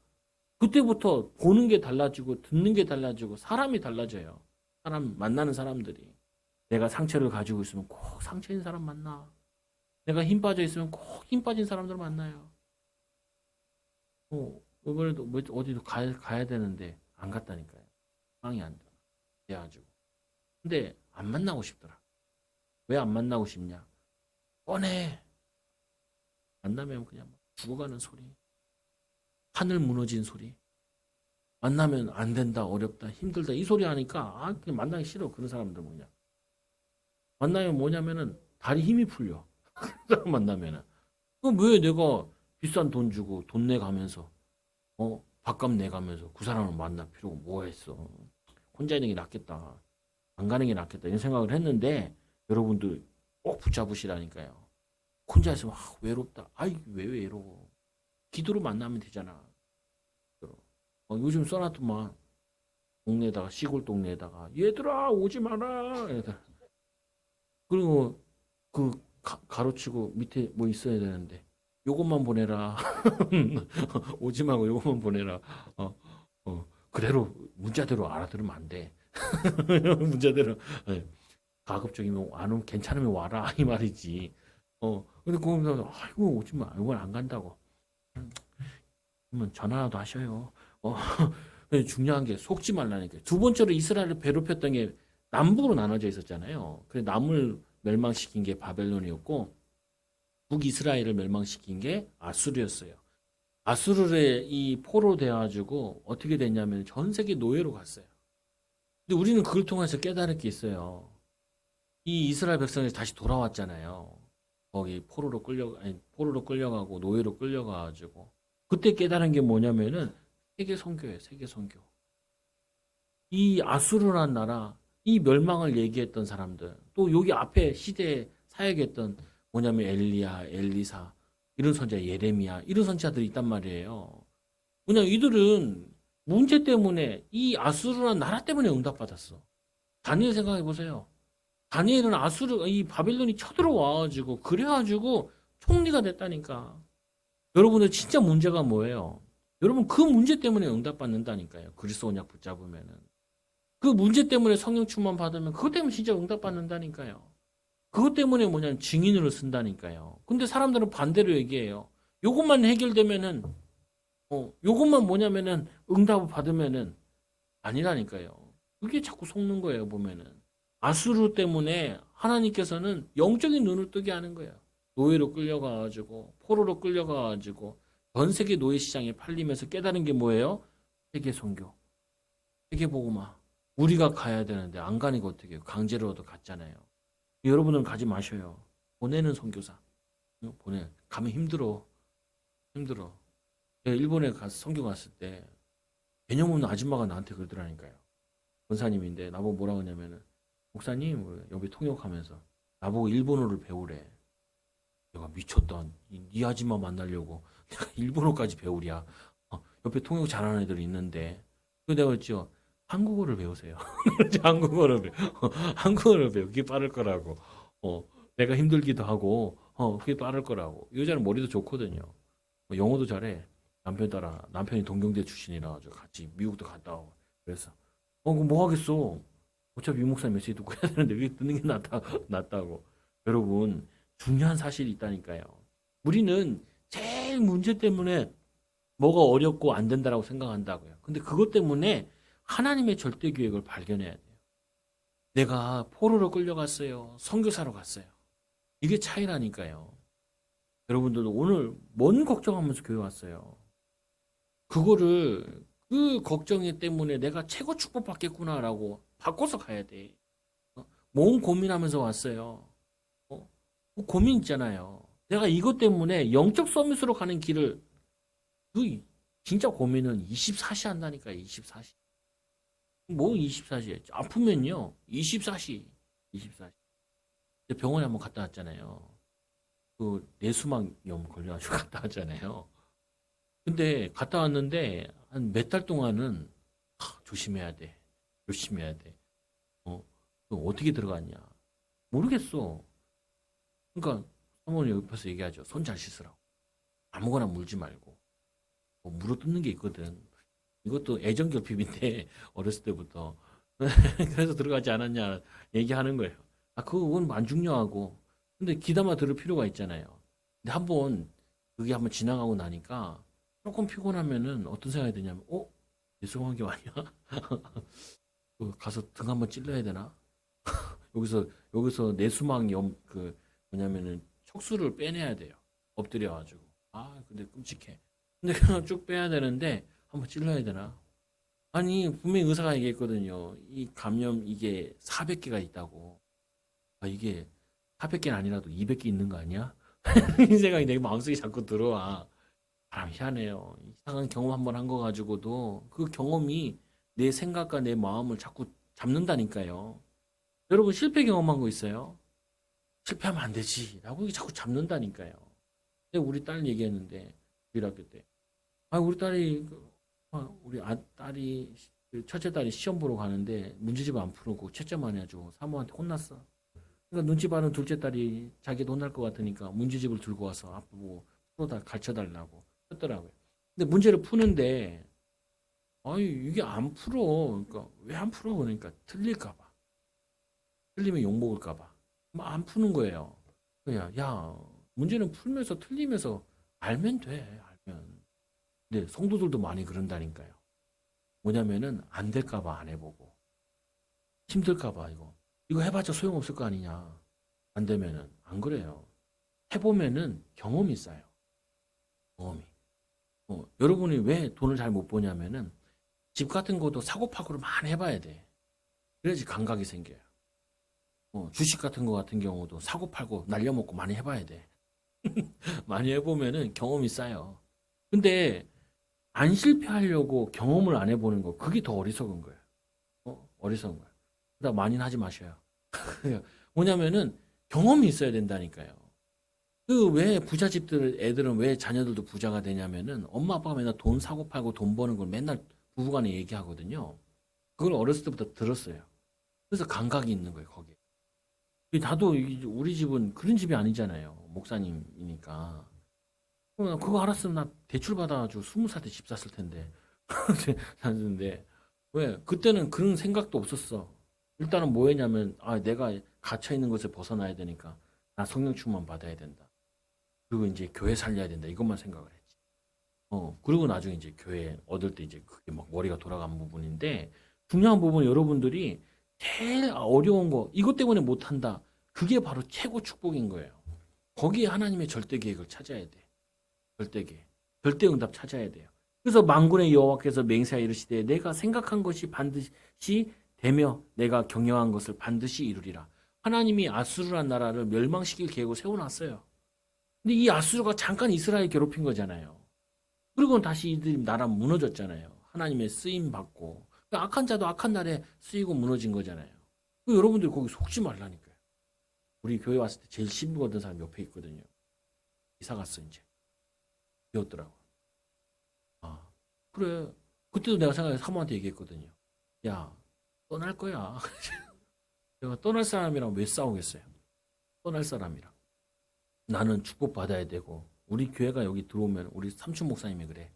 그때부터 보는 게 달라지고 듣는 게 달라지고 사람이 달라져요. 사람 만나는 사람들이. 내가 상처를 가지고 있으면 꼭 상처 있는 사람 만나. 내가 힘 빠져 있으면 꼭 힘 빠진 사람들 만나요. 이번에도 뭐 어디도 가야 되는데 안 갔다니까요. 상황이 안 돼. 그래가지고. 근데 안 만나고 싶더라. 왜 안 만나고 싶냐? 뻔해. 만나면 그냥 죽어가는 소리. 하늘 무너진 소리. 만나면 안 된다, 어렵다, 힘들다 이 소리 하니까 그냥 만나기 싫어. 그런 사람들 뭐냐. 만나면 뭐냐면은 다리 힘이 풀려. 그런 사람 만나면은. 그럼 왜 내가 비싼 돈 주고 돈 내가면서 밥값 내가면서 그 사람을 만날 필요가 뭐가 있어. 혼자 있는 게 낫겠다. 안 가는 게 낫겠다. 이런 생각을 했는데 여러분들 꼭 붙잡으시라니까요. 혼자 있으면 외롭다. 왜 외로워. 기도로 만나면 되잖아. 요즘 써놨더만 동네에다가 시골 동네에다가 얘들아 오지 마라. 그리고 그 가로치고 밑에 뭐 있어야 되는데 요것만 보내라. 오지 말고 요것만 보내라. 그대로 문자대로 알아들으면 안 돼. 문자대로 가급적이면 안 오면 괜찮으면 와라 이 말이지. 근데 그러면서 아이고 오지 마. 이건 안 간다고. 그러면 전화라도 하셔요. 중요한 게 속지 말라니까. 두 번째로 이스라엘을 괴롭혔던 게 남북으로 나눠져 있었잖아요. 그래 남을 멸망시킨 게 바벨론이었고 북이스라엘을 멸망시킨 게 아수르였어요. 아수르의 이 포로 돼가지고 어떻게 됐냐면 전 세계 노예로 갔어요. 근데 우리는 그걸 통해서 깨달을 게 있어요. 이 이스라엘 백성이 다시 돌아왔잖아요. 거기 포로로 끌려가고 노예로 끌려가가지고 그때 깨달은 게 뭐냐면은 세계 선교예요. 세계 선교. 이 아수르란 나라, 이 멸망을 얘기했던 사람들, 또 여기 앞에 시대에 사역했던 뭐냐면 엘리야, 엘리사, 이런 선지자, 예레미야, 이런 선지자들이 있단 말이에요. 뭐냐면 이들은 문제 때문에 이 아수르란 나라 때문에 응답받았어. 다니엘 생각해 보세요. 다니엘은 이 바벨론이 쳐들어와가지고, 그래가지고 총리가 됐다니까. 여러분들 진짜 문제가 뭐예요? 여러분 그 문제 때문에 응답받는다니까요. 그리스도 언약 붙잡으면은. 그 문제 때문에 성령 충만 받으면 그것 때문에 진짜 응답받는다니까요. 그것 때문에 뭐냐면 증인으로 쓴다니까요. 근데 사람들은 반대로 얘기해요. 요것만 해결되면은 요것만 뭐냐면은 응답을 받으면은 아니라니까요. 그게 자꾸 속는 거예요, 보면은. 아수르 때문에 하나님께서는 영적인 눈을 뜨게 하는 거예요. 노예로 끌려가가지고 포로로 끌려가가지고 전 세계 노예 시장에 팔리면서 깨달은 게 뭐예요? 세계 선교, 세계 복음화. 우리가 가야 되는데 안 가니까 어떻게 해요? 강제로도 갔잖아요. 여러분은 가지 마셔요. 보내는 선교사. 가면 힘들어. 힘들어. 제가 일본에 가서 선교 갔을 때 개념 없는 아줌마가 나한테 그러더라니까요. 권사님인데 나보고 뭐라 그러냐면은 목사님 여기 통역하면서 나보고 일본어를 배우래. 내가 미쳤다. 이 아줌마 만나려고 내가 일본어까지 배우랴. 옆에 통역 잘하는 애들이 있는데 그 내가 그랬죠. 한국어를 배우세요. 한국어를 배워. 한국어를 배워. 그게 빠를 거라고. 어, 내가 힘들기도 하고, 그게 빠를 거라고. 이 여자는 머리도 좋거든요. 영어도 잘해. 남편 따라, 남편이 동경대 출신이라 가지고 같이 미국도 갔다 오고. 그래서, 그럼 뭐 하겠어. 어차피 유 목사 메시지 듣고 해야 되는데 왜 듣는 게 낫다고. 여러분, 중요한 사실이 있다니까요. 우리는 제일 문제 때문에 뭐가 어렵고 안 된다라고 생각한다고요. 근데 그것 때문에 하나님의 절대 계획을 발견해야 돼요. 내가 포로로 끌려갔어요. 선교사로 갔어요. 이게 차이라니까요. 여러분들도 오늘 뭔 걱정하면서 교회 왔어요. 그거를 그 걱정이 때문에 내가 최고 축복받겠구나라고 바꿔서 가야 돼. 뭔 고민하면서 왔어요. 그 고민 있잖아요. 내가 이것 때문에 영적 서밋으로 가는 길을 그 진짜 고민은 24시 한다니까 24시. 뭐 24시? 아프면요 24시. 24시. 병원에 한번 갔다 왔잖아요. 그 뇌수막염 걸려가지고 갔다 왔잖아요. 근데 갔다 왔는데 한 몇 달 동안은 조심해야 돼. 조심해야 돼. 어, 어떻게 들어갔냐? 모르겠어. 그러니까 사모님 옆에서 얘기하죠. 손 잘 씻으라고. 아무거나 물지 말고. 뭐 물어뜯는 게 있거든. 이것도 애정 결핍인데 어렸을 때부터 그래서 들어가지 않았냐 얘기하는 거예요. 그건 안 중요하고 근데 귀담아 들을 필요가 있잖아요. 근데 한번 그게 한번 지나가고 나니까 조금 피곤하면은 어떤 생각이 드냐면 뇌수막이 아니야? 가서 등 한번 찔러야 되나? 여기서 뇌수막 뭐냐면은 척수를 빼내야 돼요. 엎드려가지고. 근데 끔찍해. 근데 그냥 쭉 빼야 되는데 한번 찔러야 되나? 아니 분명히 의사가 얘기했거든요. 이 감염 이게 400개가 있다고. 이게 400개는 아니라도 200개 있는 거 아니야? 이 생각이 내 마음속에 자꾸 들어와. 희한해요. 이상한 경험 한번 한 거 가지고도 그 경험이 내 생각과 내 마음을 자꾸 잡는다니까요. 여러분 실패 경험한 거 있어요? 실패하면 안 되지. 라고 이게 자꾸 잡는다니까요. 근데 우리 딸 얘기했는데, 1학교 때. 우리 딸이, 딸이, 그 첫째 딸이 시험 보러 가는데 문제집 안 풀고 채점만 해가지고 사모한테 혼났어. 그러니까 눈치 봐는 둘째 딸이 자기도 혼날 것 같으니까 문제집을 들고 와서 아빠 보고 풀어다 가르쳐 달라고 했더라고요. 근데 문제를 푸는데, 이게 안 풀어. 그러니까 왜 안 풀어? 그러니까 틀릴까 봐. 틀리면 욕먹을까 봐. 안 푸는 거예요. 그냥, 야, 문제는 풀면서 틀리면서 알면 돼. 알면. 근데 성도들도 많이 그런다니까요. 뭐냐면은 안 될까 봐 안 해보고. 힘들까 봐 이거. 이거 해봤자 소용없을 거 아니냐. 안 되면은. 안 그래요. 해보면은 경험이 쌓여. 경험이. 여러분이 왜 돈을 잘 못 버냐면은 집 같은 것도 사고파고를 많이 해봐야 돼. 그래야지 감각이 생겨요. 주식 같은 거 같은 경우도 사고 팔고 날려먹고 많이 해봐야 돼. 많이 해보면은 경험이 쌓여. 근데 안 실패하려고 경험을 안 해보는 거, 그게 더 어리석은 거예요. 어리석은 거예요. 그러다 많이는 하지 마셔요. 뭐냐면은 경험이 있어야 된다니까요. 그 왜 부잣집들 애들은 왜 자녀들도 부자가 되냐면은 엄마 아빠가 맨날 돈 사고 팔고 돈 버는 걸 맨날 부부간에 얘기하거든요. 그걸 어렸을 때부터 들었어요. 그래서 감각이 있는 거예요, 거기에. 나도 우리 집은 그런 집이 아니잖아요. 목사님이니까. 그거 알았으면 나 대출 받아가지고 20살 때 집 샀을 텐데. 샀는데 왜? 그때는 그런 생각도 없었어. 일단은 뭐 했냐면 내가 갇혀 있는 것을 벗어나야 되니까 나 성령 충만 받아야 된다. 그리고 이제 교회 살려야 된다. 이것만 생각을 했지. 그리고 나중에 이제 교회 얻을 때 이제 그게 막 머리가 돌아간 부분인데 중요한 부분은 여러분들이 제일 어려운 거 이것 때문에 못 한다. 그게 바로 최고 축복인 거예요. 거기에 하나님의 절대 계획을 찾아야 돼. 절대 계획. 절대 응답 찾아야 돼요. 그래서 만군의 여호와께서 맹세하여 이르시되 내가 생각한 것이 반드시 되며 내가 경영한 것을 반드시 이루리라. 하나님이 아수르란 나라를 멸망시킬 계획을 세워놨어요. 근데 이 아수르가 잠깐 이스라엘 괴롭힌 거잖아요. 그리고는 다시 이들이 나라 무너졌잖아요. 하나님의 쓰임 받고. 악한 자도 악한 날에 쓰이고 무너진 거잖아요. 여러분들 거기 속지 말라니까요. 우리 교회 왔을 때 제일 신부 얻은 사람 옆에 있거든요. 이사 갔어 이제. 비었더라고. 그래. 그때도 내가 생각해서 사모한테 얘기했거든요. 야, 떠날 거야. 내가 떠날 사람이랑 왜 싸우겠어요? 떠날 사람이랑. 나는 축복받아야 되고, 우리 교회가 여기 들어오면, 우리 삼촌 목사님이 그래.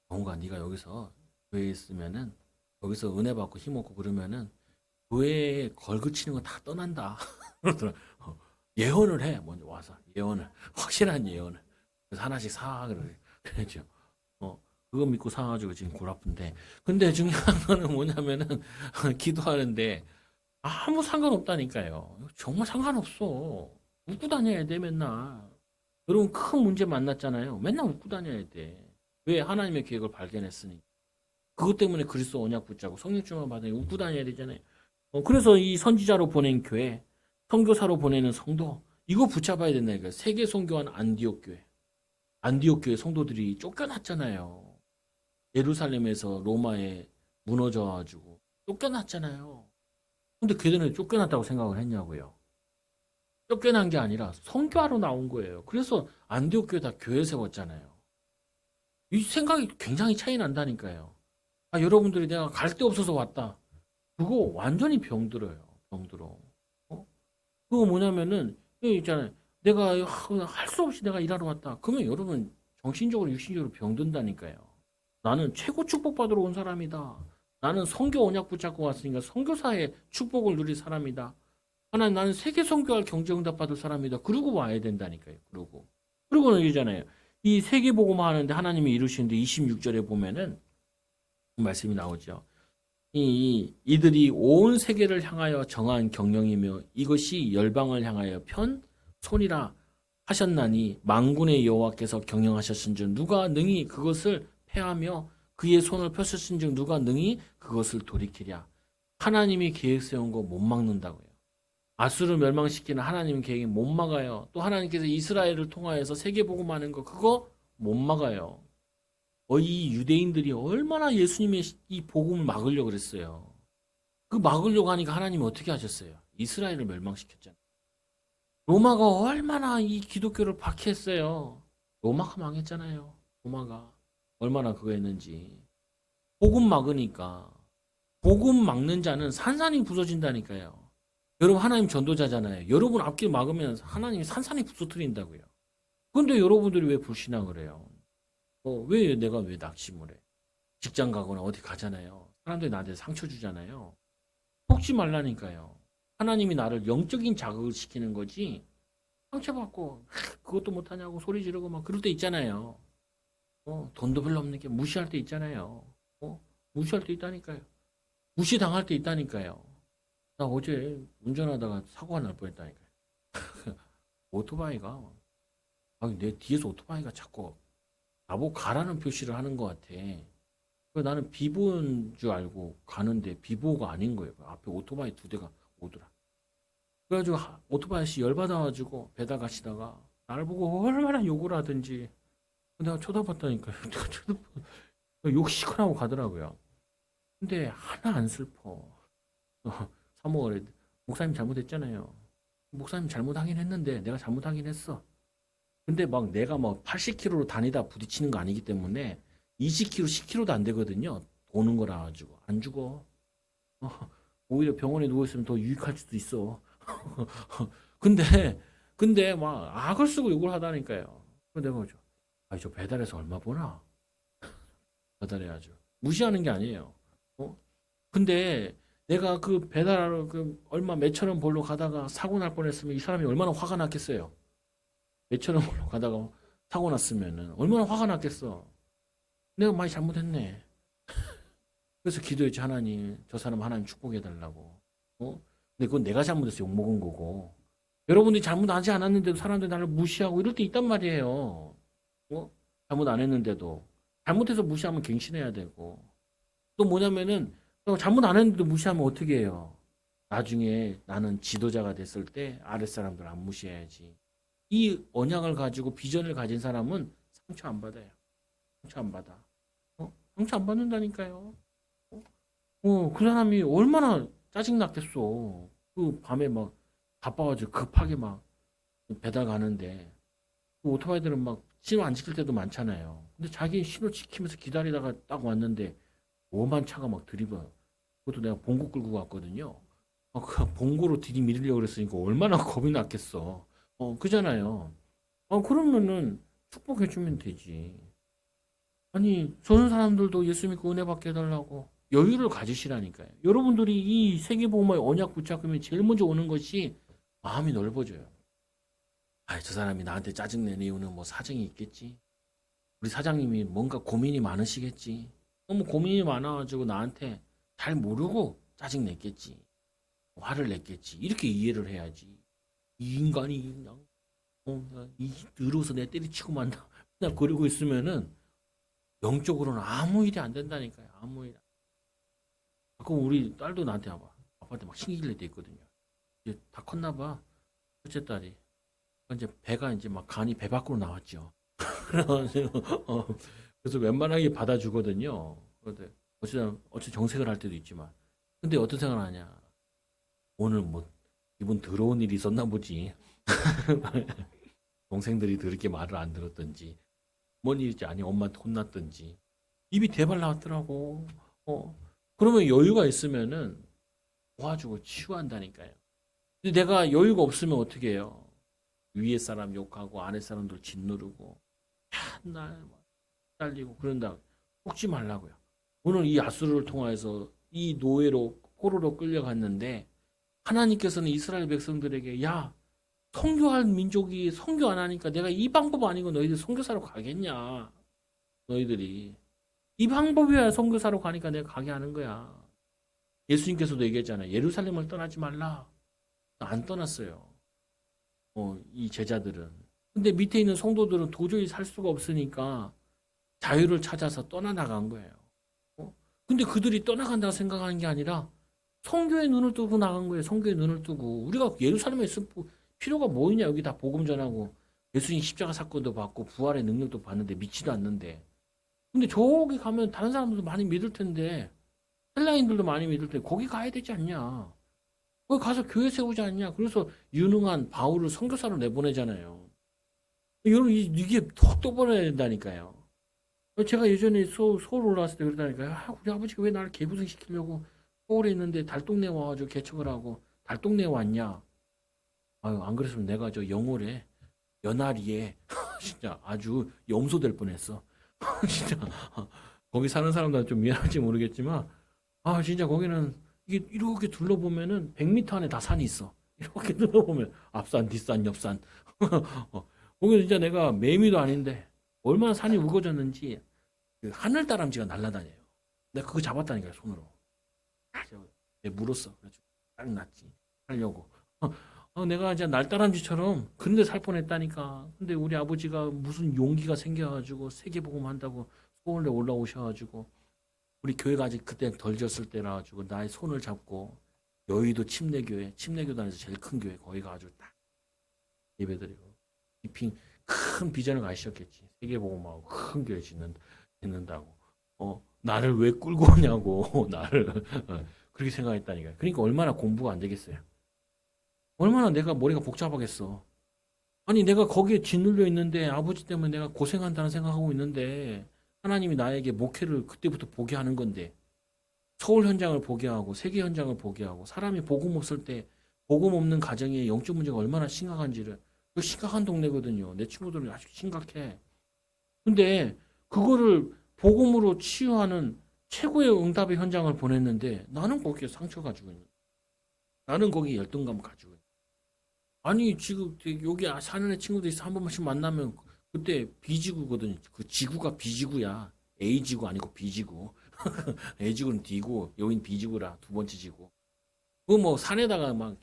정우가 네가 여기서 교회에 있으면은, 여기서 은혜 받고 힘 얻고 그러면은, 교회에 걸그치는 거 다 떠난다. 그러더라. 예언을 해. 먼저 와서. 예언을. 확실한 예언을. 그래서 하나씩 사. 그러죠. 그거 믿고 사가지고 지금 골 아픈데. 근데 중요한 거는 뭐냐면은, 기도하는데, 아무 상관없다니까요. 정말 상관없어. 웃고 다녀야 돼, 맨날. 여러분, 큰 문제 만났잖아요. 맨날 웃고 다녀야 돼. 왜? 하나님의 계획을 발견했으니. 그것 때문에 그리스도 언약 붙잡고 성령 충만 받으니 웃고 다녀야 되잖아요. 그래서 이 선지자로 보낸 교회, 선교사로 보내는 성도, 이거 붙잡아야 된다니까요. 세계 선교한 안디옥 교회. 안디옥 교회 성도들이 쫓겨났잖아요. 예루살렘에서 로마에 무너져가지고 쫓겨났잖아요. 근데 걔들은 쫓겨났다고 생각을 했냐고요. 쫓겨난 게 아니라 선교하러 나온 거예요. 그래서 안디옥 교회 다 교회 세웠잖아요. 이 생각이 굉장히 차이 난다니까요. 아, 여러분들이 내가 갈 데 없어서 왔다. 그거 완전히 병들어요. 병들어. 그거 뭐냐면은, 이거 있잖아요. 내가 할 수 없이 내가 일하러 왔다. 그러면 여러분 정신적으로 육신적으로 병든다니까요. 나는 최고 축복받으러 온 사람이다. 나는 선교 언약 붙잡고 왔으니까 선교사의 축복을 누릴 사람이다. 하나님 나는 세계 선교할 경제응답 받을 사람이다. 그러고 와야 된다니까요. 그러고는 이잖아요. 이 세계 복음화 하는데 하나님이 이루시는데 26절에 보면은 말씀이 나오죠. 이들이 온 세계를 향하여 정한 경영이며 이것이 열방을 향하여 편 손이라 하셨나니 만군의 여호와께서 경영하셨은즉 누가 능히 그것을 패하며 그의 손을 펴셨은즉 누가 능히 그것을 돌이키랴. 하나님이 계획 세운 거 못 막는다고요. 아수를 멸망시키는 하나님 계획이 못 막아요. 또 하나님께서 이스라엘을 통하여서 세계 복음하는 거 그거 못 막아요. 이 유대인들이 얼마나 예수님의 이 복음을 막으려고 그랬어요. 그 막으려고 하니까 하나님이 어떻게 하셨어요? 이스라엘을 멸망시켰잖아요. 로마가 얼마나 이 기독교를 박해했어요. 로마가 망했잖아요. 로마가 얼마나 그거 했는지. 복음 막으니까 복음 막는 자는 산산이 부서진다니까요. 여러분 하나님 전도자잖아요. 여러분 앞길 막으면 하나님이 산산이 부서뜨린다고요. 근데 여러분들이 왜 불신앙을 해요? 왜 내가 왜 낙심을 해? 직장 가거나 어디 가잖아요. 사람들이 나한테 상처 주잖아요. 속지 말라니까요. 하나님이 나를 영적인 자극을 시키는 거지. 상처받고 그것도 못하냐고 소리 지르고 막 그럴 때 있잖아요. 돈도 별로 없는 게 무시할 때 있잖아요. 무시할 때 있다니까요. 무시당할 때 있다니까요. 나 어제 운전하다가 사고가 날 뻔했다니까요. 오토바이가 내 뒤에서 오토바이가 자꾸 나보고 가라는 표시를 하는 것 같아. 그래서 나는 비보인 줄 알고 가는데 비보가 아닌 거예요. 앞에 오토바이 두 대가 오더라. 그래가지고 오토바이 아저씨 열받아가지고 배달 가시다가 나를 보고 얼마나 욕을 하든지 내가 쳐다봤다니까요. 내가 욕 시큰하고 가더라고요. 근데 하나 안 슬퍼. 사모가 목사님 잘못했잖아요. 목사님 잘못하긴 했는데 내가 잘못하긴 했어. 근데 막 내가 막 80km로 다니다 부딪히는 거 아니기 때문에 20km, 10km도 안 되거든요. 도는 거라 가지고 안 죽어. 오히려 병원에 누워 있으면 더 유익할 수도 있어. 근데 막 악을 쓰고 욕을 하다니까요. 그래서 내가 그죠. 저 배달해서 얼마 버나? 배달해야죠. 무시하는 게 아니에요. 근데 내가 그 배달하러 그 얼마 몇천 원 벌러 가다가 사고 날 뻔했으면 이 사람이 얼마나 화가 났겠어요. 몇천 원 벌러 가다가 사고 났으면은 얼마나 화가 났겠어. 내가 많이 잘못했네. 그래서 기도했지 하나님. 저 사람 하나님 축복해 달라고. 근데 그건 내가 잘못해서 욕 먹은 거고. 여러분들이 잘못하지 않았는데도 사람들이 나를 무시하고 이럴 때 있단 말이에요. 잘못 안 했는데도 잘못해서 무시하면 갱신해야 되고. 또 뭐냐면은 잘못 안 했는데도 무시하면 어떻게 해요? 나중에 나는 지도자가 됐을 때 아랫사람들 안 무시해야지. 이 언약을 가지고 비전을 가진 사람은 상처 안 받아요. 상처 안 받아. 상처 안 받는다니까요. 그 사람이 얼마나 짜증났겠어. 그 밤에 막 바빠가지고 급하게 막 배달 가는데 그 오토바이들은 막 신호 안 지킬 때도 많잖아요. 근데 자기 신호 지키면서 기다리다가 딱 왔는데 오만 차가 막 들이받아. 그것도 내가 봉고 끌고 갔거든요. 그 봉고로 들이밀으려고 그랬으니까 얼마나 겁이 났겠어. 그잖아요. 그러면은 축복해주면 되지. 아니, 저런 사람들도 예수 믿고 은혜 받게 해달라고 여유를 가지시라니까요. 여러분들이 이 세계복음화의 언약 붙잡으면 제일 먼저 오는 것이 마음이 넓어져요. 저 사람이 나한테 짜증내는 이유는 뭐 사정이 있겠지. 우리 사장님이 뭔가 고민이 많으시겠지. 너무 고민이 많아가지고 나한테 잘 모르고 짜증냈겠지. 화를 냈겠지. 이렇게 이해를 해야지. 이 인간이 그냥 들어서 내 때리치고 만다. 그냥 그러고 있으면은 영적으로는 아무 일이 안 된다니까요. 아무 일. 그럼 우리 딸도 나한테 와봐. 아빠한테 막 신경질 낼 때 있거든요. 이제 다 컸나 봐. 첫째 딸이. 이제 배가 이제 막 간이 배 밖으로 나왔죠. 그래서 웬만하게 받아주거든요. 그런데 어째 정색을 할 때도 있지만. 근데 어떤 생각을 하냐. 오늘 뭐 기분 더러운 일이 있었나 보지. 동생들이 그렇게 말을 안 들었던지. 뭔 일이지 아니 엄마한테 혼났던지. 입이 대발 나왔더라고. 그러면 여유가 있으면은 도와주고 치유한다니까요. 근데 내가 여유가 없으면 어떻게 해요? 위에 사람 욕하고 아래 사람들 짓누르고 날 딸리고 그런다. 속지 말라고요. 오늘 이 야수를 통해서 이 노예로 포로로 끌려갔는데 하나님께서는 이스라엘 백성들에게 야 선교할 민족이 선교 안 하니까 내가 이 방법 아니고 너희들 선교사로 가겠냐? 너희들이 이 방법이야 선교사로 가니까 내가 가게 하는 거야. 예수님께서도 얘기했잖아요. 예루살렘을 떠나지 말라. 안 떠났어요. 이 제자들은. 근데 밑에 있는 성도들은 도저히 살 수가 없으니까 자유를 찾아서 떠나나간 거예요. 근데 그들이 떠나간다고 생각하는 게 아니라 성교의 눈을 뜨고 나간 거예요. 성교의 눈을 뜨고. 우리가 예루살렘에 있을 필요가 뭐 있냐. 여기 다 복음 전하고 예수님 십자가 사건도 받고 부활의 능력도 받는데 믿지도 않는데. 근데 저기 가면 다른 사람들도 많이 믿을 텐데 헬라인들도 많이 믿을 텐데 거기 가야 되지 않냐. 거기 가서 교회 세우지 않냐. 그래서 유능한 바울을 선교사로 내보내잖아요. 여러분 이게 톡 떠버려야 된다니까요. 제가 예전에 서울 올라왔을 때 그러다니까요. 우리 아버지가 왜 나를 개부생시키려고 서울에 있는데 달동네 와가지고 개척을 하고 달동네 왔냐. 안 그랬으면 내가 저 영월에 연하리에 진짜 아주 염소될 뻔했어. 진짜 거기 사는 사람들은 좀 미안할지 모르겠지만 진짜 거기는 이게 이렇게 둘러보면은 100m 안에 다 산이 있어. 이렇게 둘러보면 앞산, 뒷산, 옆산. 거기 진짜 내가 매미도 아닌데 얼마나 산이 우거졌는지 그 하늘다람쥐가 날아다녀요. 내가 그거 잡았다니까요, 손으로. 내가 물었어. 그래가지고 짜증났지. 하려고. 내가 이제 날다람쥐처럼 그런 데 살 뻔했다니까. 근데 우리 아버지가 무슨 용기가 생겨가지고 세계복음 한다고 서울에 올라오셔가지고 우리 교회가 아직 그때 덜 졌을 때라 가지고 나의 손을 잡고 여의도 침례교단에서 제일 큰 교회 거기 가가지고 딱 예배드리고 큰 비전을 가지셨겠지. 세계복음하고 큰 교회 짓는다고. 나를 왜 끌고 오냐고 나를 그렇게 생각했다니까. 그러니까 얼마나 공부가 안 되겠어요. 얼마나 내가 머리가 복잡하겠어. 아니 내가 거기에 짓눌려 있는데 아버지 때문에 내가 고생한다는 생각하고 있는데 하나님이 나에게 목회를 그때부터 보게 하는 건데 서울 현장을 보게 하고 세계 현장을 보게 하고 사람이 복음 없을 때 복음 없는 가정의 영적 문제가 얼마나 심각한지를 그 심각한 동네거든요. 내 친구들은 아주 심각해. 근데 그거를 복음으로 치유하는 최고의 응답의 현장을 보냈는데 나는 거기에 상처 가지고 있는. 나는 거기 열등감 가지고 있는. 아니 지금 여기 사는 애 친구들 있어 한 번씩 만나면 그때 B지구거든. 그 지구가 B지구야. A지구 아니고 B지구. A지구는 D고 여긴 B지구라 두 번째 지구. 그 뭐 산에다가 막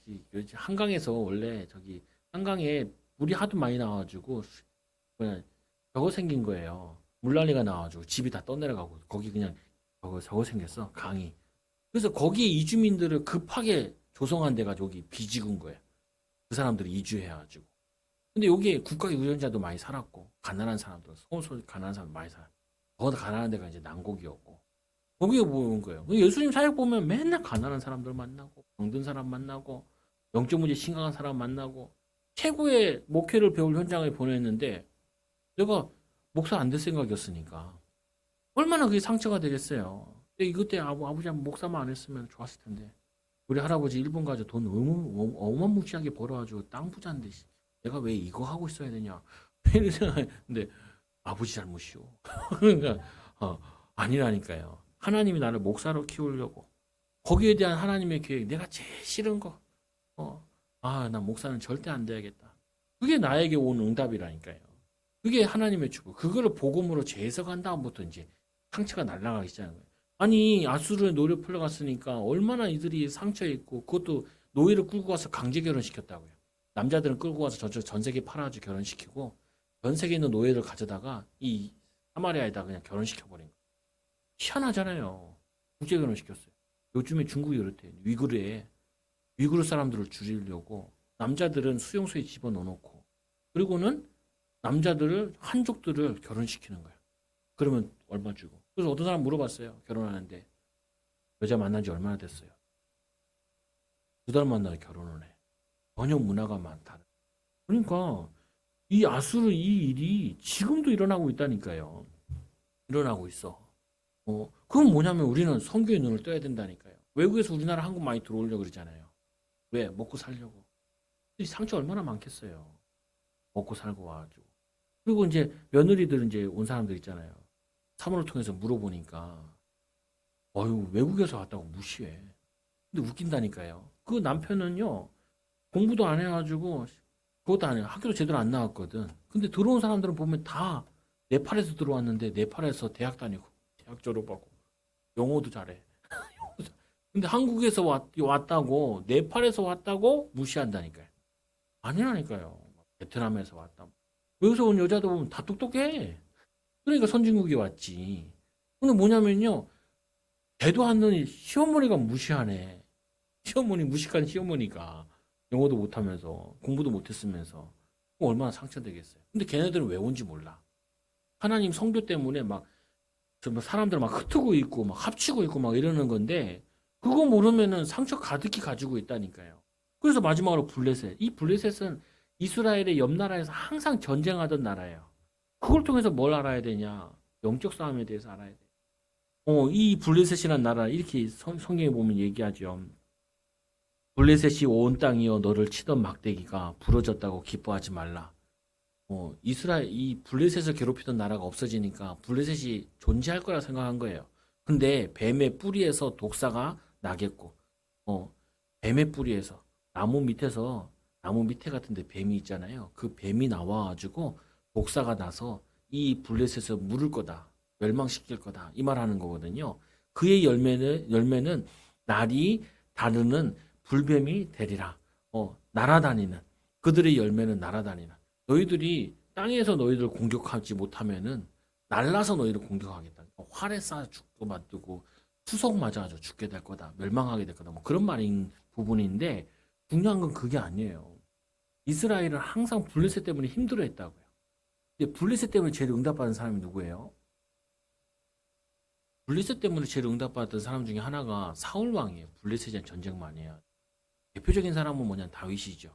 한강에서 원래 저기 한강에 물이 하도 많이 나와가지고 그냥 저거 생긴 거예요. 물난리가 나와가지고 집이 다 떠내려가고 거기 그냥 저거 생겼어 강이. 그래서 거기에 이주민들을 급하게 조성한 데가 저기 B지구인 거예요. 그 사람들이 이주해가지고. 근데 여기에 국가 유전자도 많이 살았고 가난한 사람들, 서울 가난한 사람 많이 살아. 더 가난한 데가 이제 난곡이었고 거기에 보는 거예요. 예수님 사역 보면 맨날 가난한 사람들 만나고 병든 사람 만나고 영적 문제 심각한 사람 만나고 최고의 목회를 배울 현장에 보냈는데 내가 목사 안 될 생각이었으니까 얼마나 그게 상처가 되겠어요. 근데 이때 아버지 목사만 안 했으면 좋았을 텐데. 우리 할아버지 일본 가서 돈 어마무시하게 벌어가지고 땅 부자인데 내가 왜 이거 하고 있어야 되냐. 이런 생각했는데 아버지 잘못이오. 그러니까 아니라니까요. 하나님이 나를 목사로 키우려고 거기에 대한 하나님의 계획 내가 제일 싫은 거 나 목사는 절대 안 돼야겠다. 그게 나에게 온 응답이라니까요. 그게 하나님의 축복. 그거를 복음으로 재해석한 다음부터 이제 상처가 날아가기 시작한 거예요. 아니 아수르의 노예 풀려갔으니까 얼마나 이들이 상처 있고 그것도 노예를 끌고 가서 강제 결혼시켰다고요. 남자들은 끌고 가서 전 세계 팔아가지고 결혼시키고 전 세계에 있는 노예를 가져다가 이 사마리아에다 그냥 결혼시켜버린 거예요. 희한하잖아요. 국제 결혼시켰어요. 요즘에 중국이 그렇대. 위구르 사람들을 줄이려고 남자들은 수용소에 집어넣어놓고 그리고는 남자들을 한족들을 결혼시키는 거야. 그러면 얼마 주고. 그래서 어떤 사람 물어봤어요. 결혼하는데 여자 만난 지 얼마나 됐어요? 2달 만나서 결혼을 해. 전혀 문화가 많다. 그러니까 이 아수르 이 일이 지금도 일어나고 있다니까요. 일어나고 있어. 그건 뭐냐면 우리는 선교의 눈을 떠야 된다니까요. 외국에서 우리나라 한국 많이 들어오려고 그러잖아요. 왜? 먹고 살려고. 이 상처 얼마나 많겠어요. 먹고 살고 와가지고. 그리고 이제 며느리들 이제 온 사람들 있잖아요. 사모를 통해서 물어보니까 외국에서 왔다고 무시해. 근데 웃긴다니까요. 그 남편은요 공부도 안 해가지고 그것도 안 해. 학교도 제대로 안 나왔거든. 근데 들어온 사람들은 보면 다 네팔에서 들어왔는데 네팔에서 대학 다니고 대학 졸업하고 영어도 잘해. 근데 한국에서 왔다고 네팔에서 왔다고 무시한다니까요. 아니라니까요. 베트남에서 왔다. 여기서 온 여자도 보면 다 똑똑해. 그러니까 선진국이 왔지. 근데 뭐냐면요. 대도 않는 시어머니가 무시하네. 시어머니 무식한 시어머니가 영어도 못하면서 공부도 못했으면서 얼마나 상처되겠어요. 근데 걔네들은 왜 온지 몰라. 하나님 성교 때문에 막 사람들 막 흩트고 있고 막 합치고 있고 막 이러는 건데 그거 모르면은 상처 가득히 가지고 있다니까요. 그래서 마지막으로 블레셋. 이 블레셋은 이스라엘의 옆 나라에서 항상 전쟁하던 나라예요. 그걸 통해서 뭘 알아야 되냐? 영적 싸움에 대해서 알아야 돼. 이 블레셋이라는 나라 이렇게 성경에 보면 얘기하죠. 블레셋이 온 땅이여 너를 치던 막대기가 부러졌다고 기뻐하지 말라. 이스라엘 이 블레셋을 괴롭히던 나라가 없어지니까 블레셋이 존재할 거라 생각한 거예요. 근데 뱀의 뿌리에서 독사가 나겠고, 뱀의 뿌리에서 나무 밑에 같은데 뱀이 있잖아요. 그 뱀이 나와가지고 독사가 나서 이 블레셋을 물을 거다, 멸망시킬 거다 이 말하는 거거든요. 그의 열매는 날이 다루는 불뱀이 되리라. 날아다니는 그들의 열매는 날아다니는. 너희들이 땅에서 너희들 공격하지 못하면은 날라서 너희를 공격하겠다. 활에 쏴 죽고 만들고 수석 맞아서 죽게 될 거다. 멸망하게 될 거다. 뭐 그런 말인 부분인데 중요한 건 그게 아니에요. 이스라엘은 항상 블레셋 때문에 힘들어했다고요. 근데 블레셋 때문에 제일 응답받은 사람이 누구예요? 블레셋 때문에 제일 응답받았던 사람 중에 하나가 사울 왕이에요. 블레셋이랑 전쟁 많이 해요. 대표적인 사람은 뭐냐? 다윗이죠.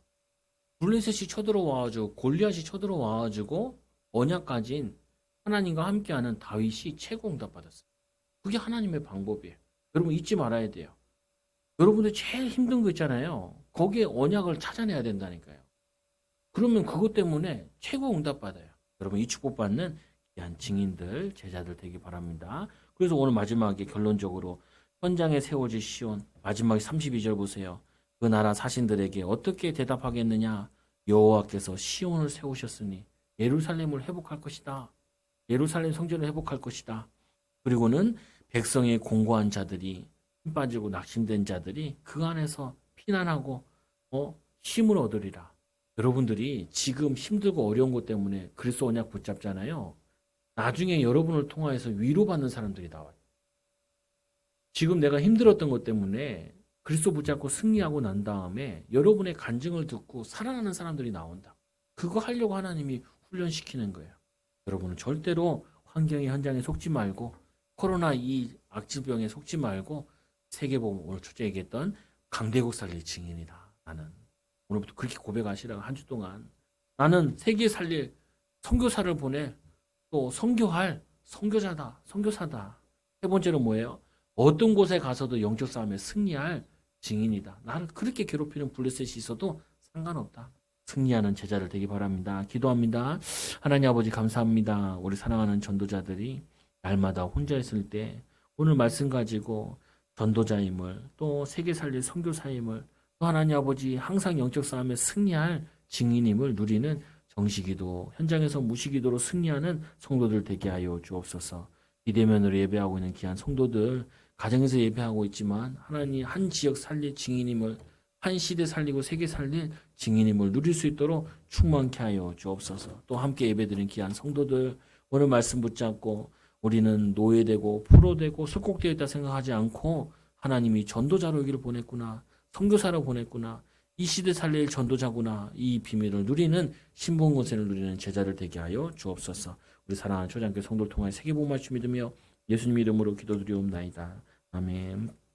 블레셋이 쳐들어와가지고 골리앗이 쳐들어와가지고 언약 가진 하나님과 함께하는 다윗이 최고 응답받았어요. 그게 하나님의 방법이에요. 여러분 잊지 말아야 돼요. 여러분들 제일 힘든 거 있잖아요. 거기에 언약을 찾아내야 된다니까요. 그러면 그것 때문에 최고 응답받아요. 여러분 이 축복받는 귀한 증인들, 제자들 되기 바랍니다. 그래서 오늘 마지막에 결론적으로 현장에 세워질 시온 마지막 32절 보세요. 그 나라 사신들에게 어떻게 대답하겠느냐? 여호와께서 시온을 세우셨으니 예루살렘을 회복할 것이다. 예루살렘 성전을 회복할 것이다. 그리고는 백성의 공고한 자들이 힘 빠지고 낙심된 자들이 그 안에서 피난하고 힘을 얻으리라. 여러분들이 지금 힘들고 어려운 것 때문에 그리스도 언약 붙잡잖아요. 나중에 여러분을 통하여서 위로받는 사람들이 나와요. 지금 내가 힘들었던 것 때문에 그리스도 붙잡고 승리하고 난 다음에 여러분의 간증을 듣고 살아나는 사람들이 나온다. 그거 하려고 하나님이 훈련시키는 거예요. 여러분은 절대로 환경의 현장에 속지 말고 코로나 이 악질병에 속지 말고 세계복음 오늘 초째 얘기했던 강대국 살릴 증인이다. 나는 오늘부터 그렇게 고백하시라고 한 주 동안 나는 세계 살릴 선교사를 보내 또 선교할 선교자다. 선교사다. 세 번째로 뭐예요? 어떤 곳에 가서도 영적 싸움에 승리할 증인이다. 나를 그렇게 괴롭히는 블레셋이 있어도 상관없다. 승리하는 제자를 되기 바랍니다. 기도합니다. 하나님 아버지 감사합니다. 우리 사랑하는 전도자들이 날마다 혼자 있을 때 오늘 말씀 가지고 전도자임을 또 세계 살릴 선교사임을 또 하나님 아버지 항상 영적 싸움에 승리할 증인임을 누리는 정시기도 현장에서 무시기도로 승리하는 성도들 되게 하여 주옵소서. 비대면으로 예배하고 있는 귀한 성도들 가정에서 예배하고 있지만 하나님 한 지역 살릴 증인임을 한 시대 살리고 세계 살릴 증인임을 누릴 수 있도록 충만케 하여 주옵소서. 또 함께 예배드린 귀한 성도들 오늘 말씀 붙잡고 우리는 노예되고 포로되고 속국되어 있다 생각하지 않고 하나님이 전도자로 여기를 보냈구나. 선교사로 보냈구나. 이 시대 살릴 전도자구나. 이 비밀을 누리는 신분 권세를 누리는 제자를 되게 하여 주옵소서. 우리 사랑하는 초장교 성도를 통하여 세계복음을 말씀 믿으며 예수님 이름으로 기도드리옵나이다. 아멘.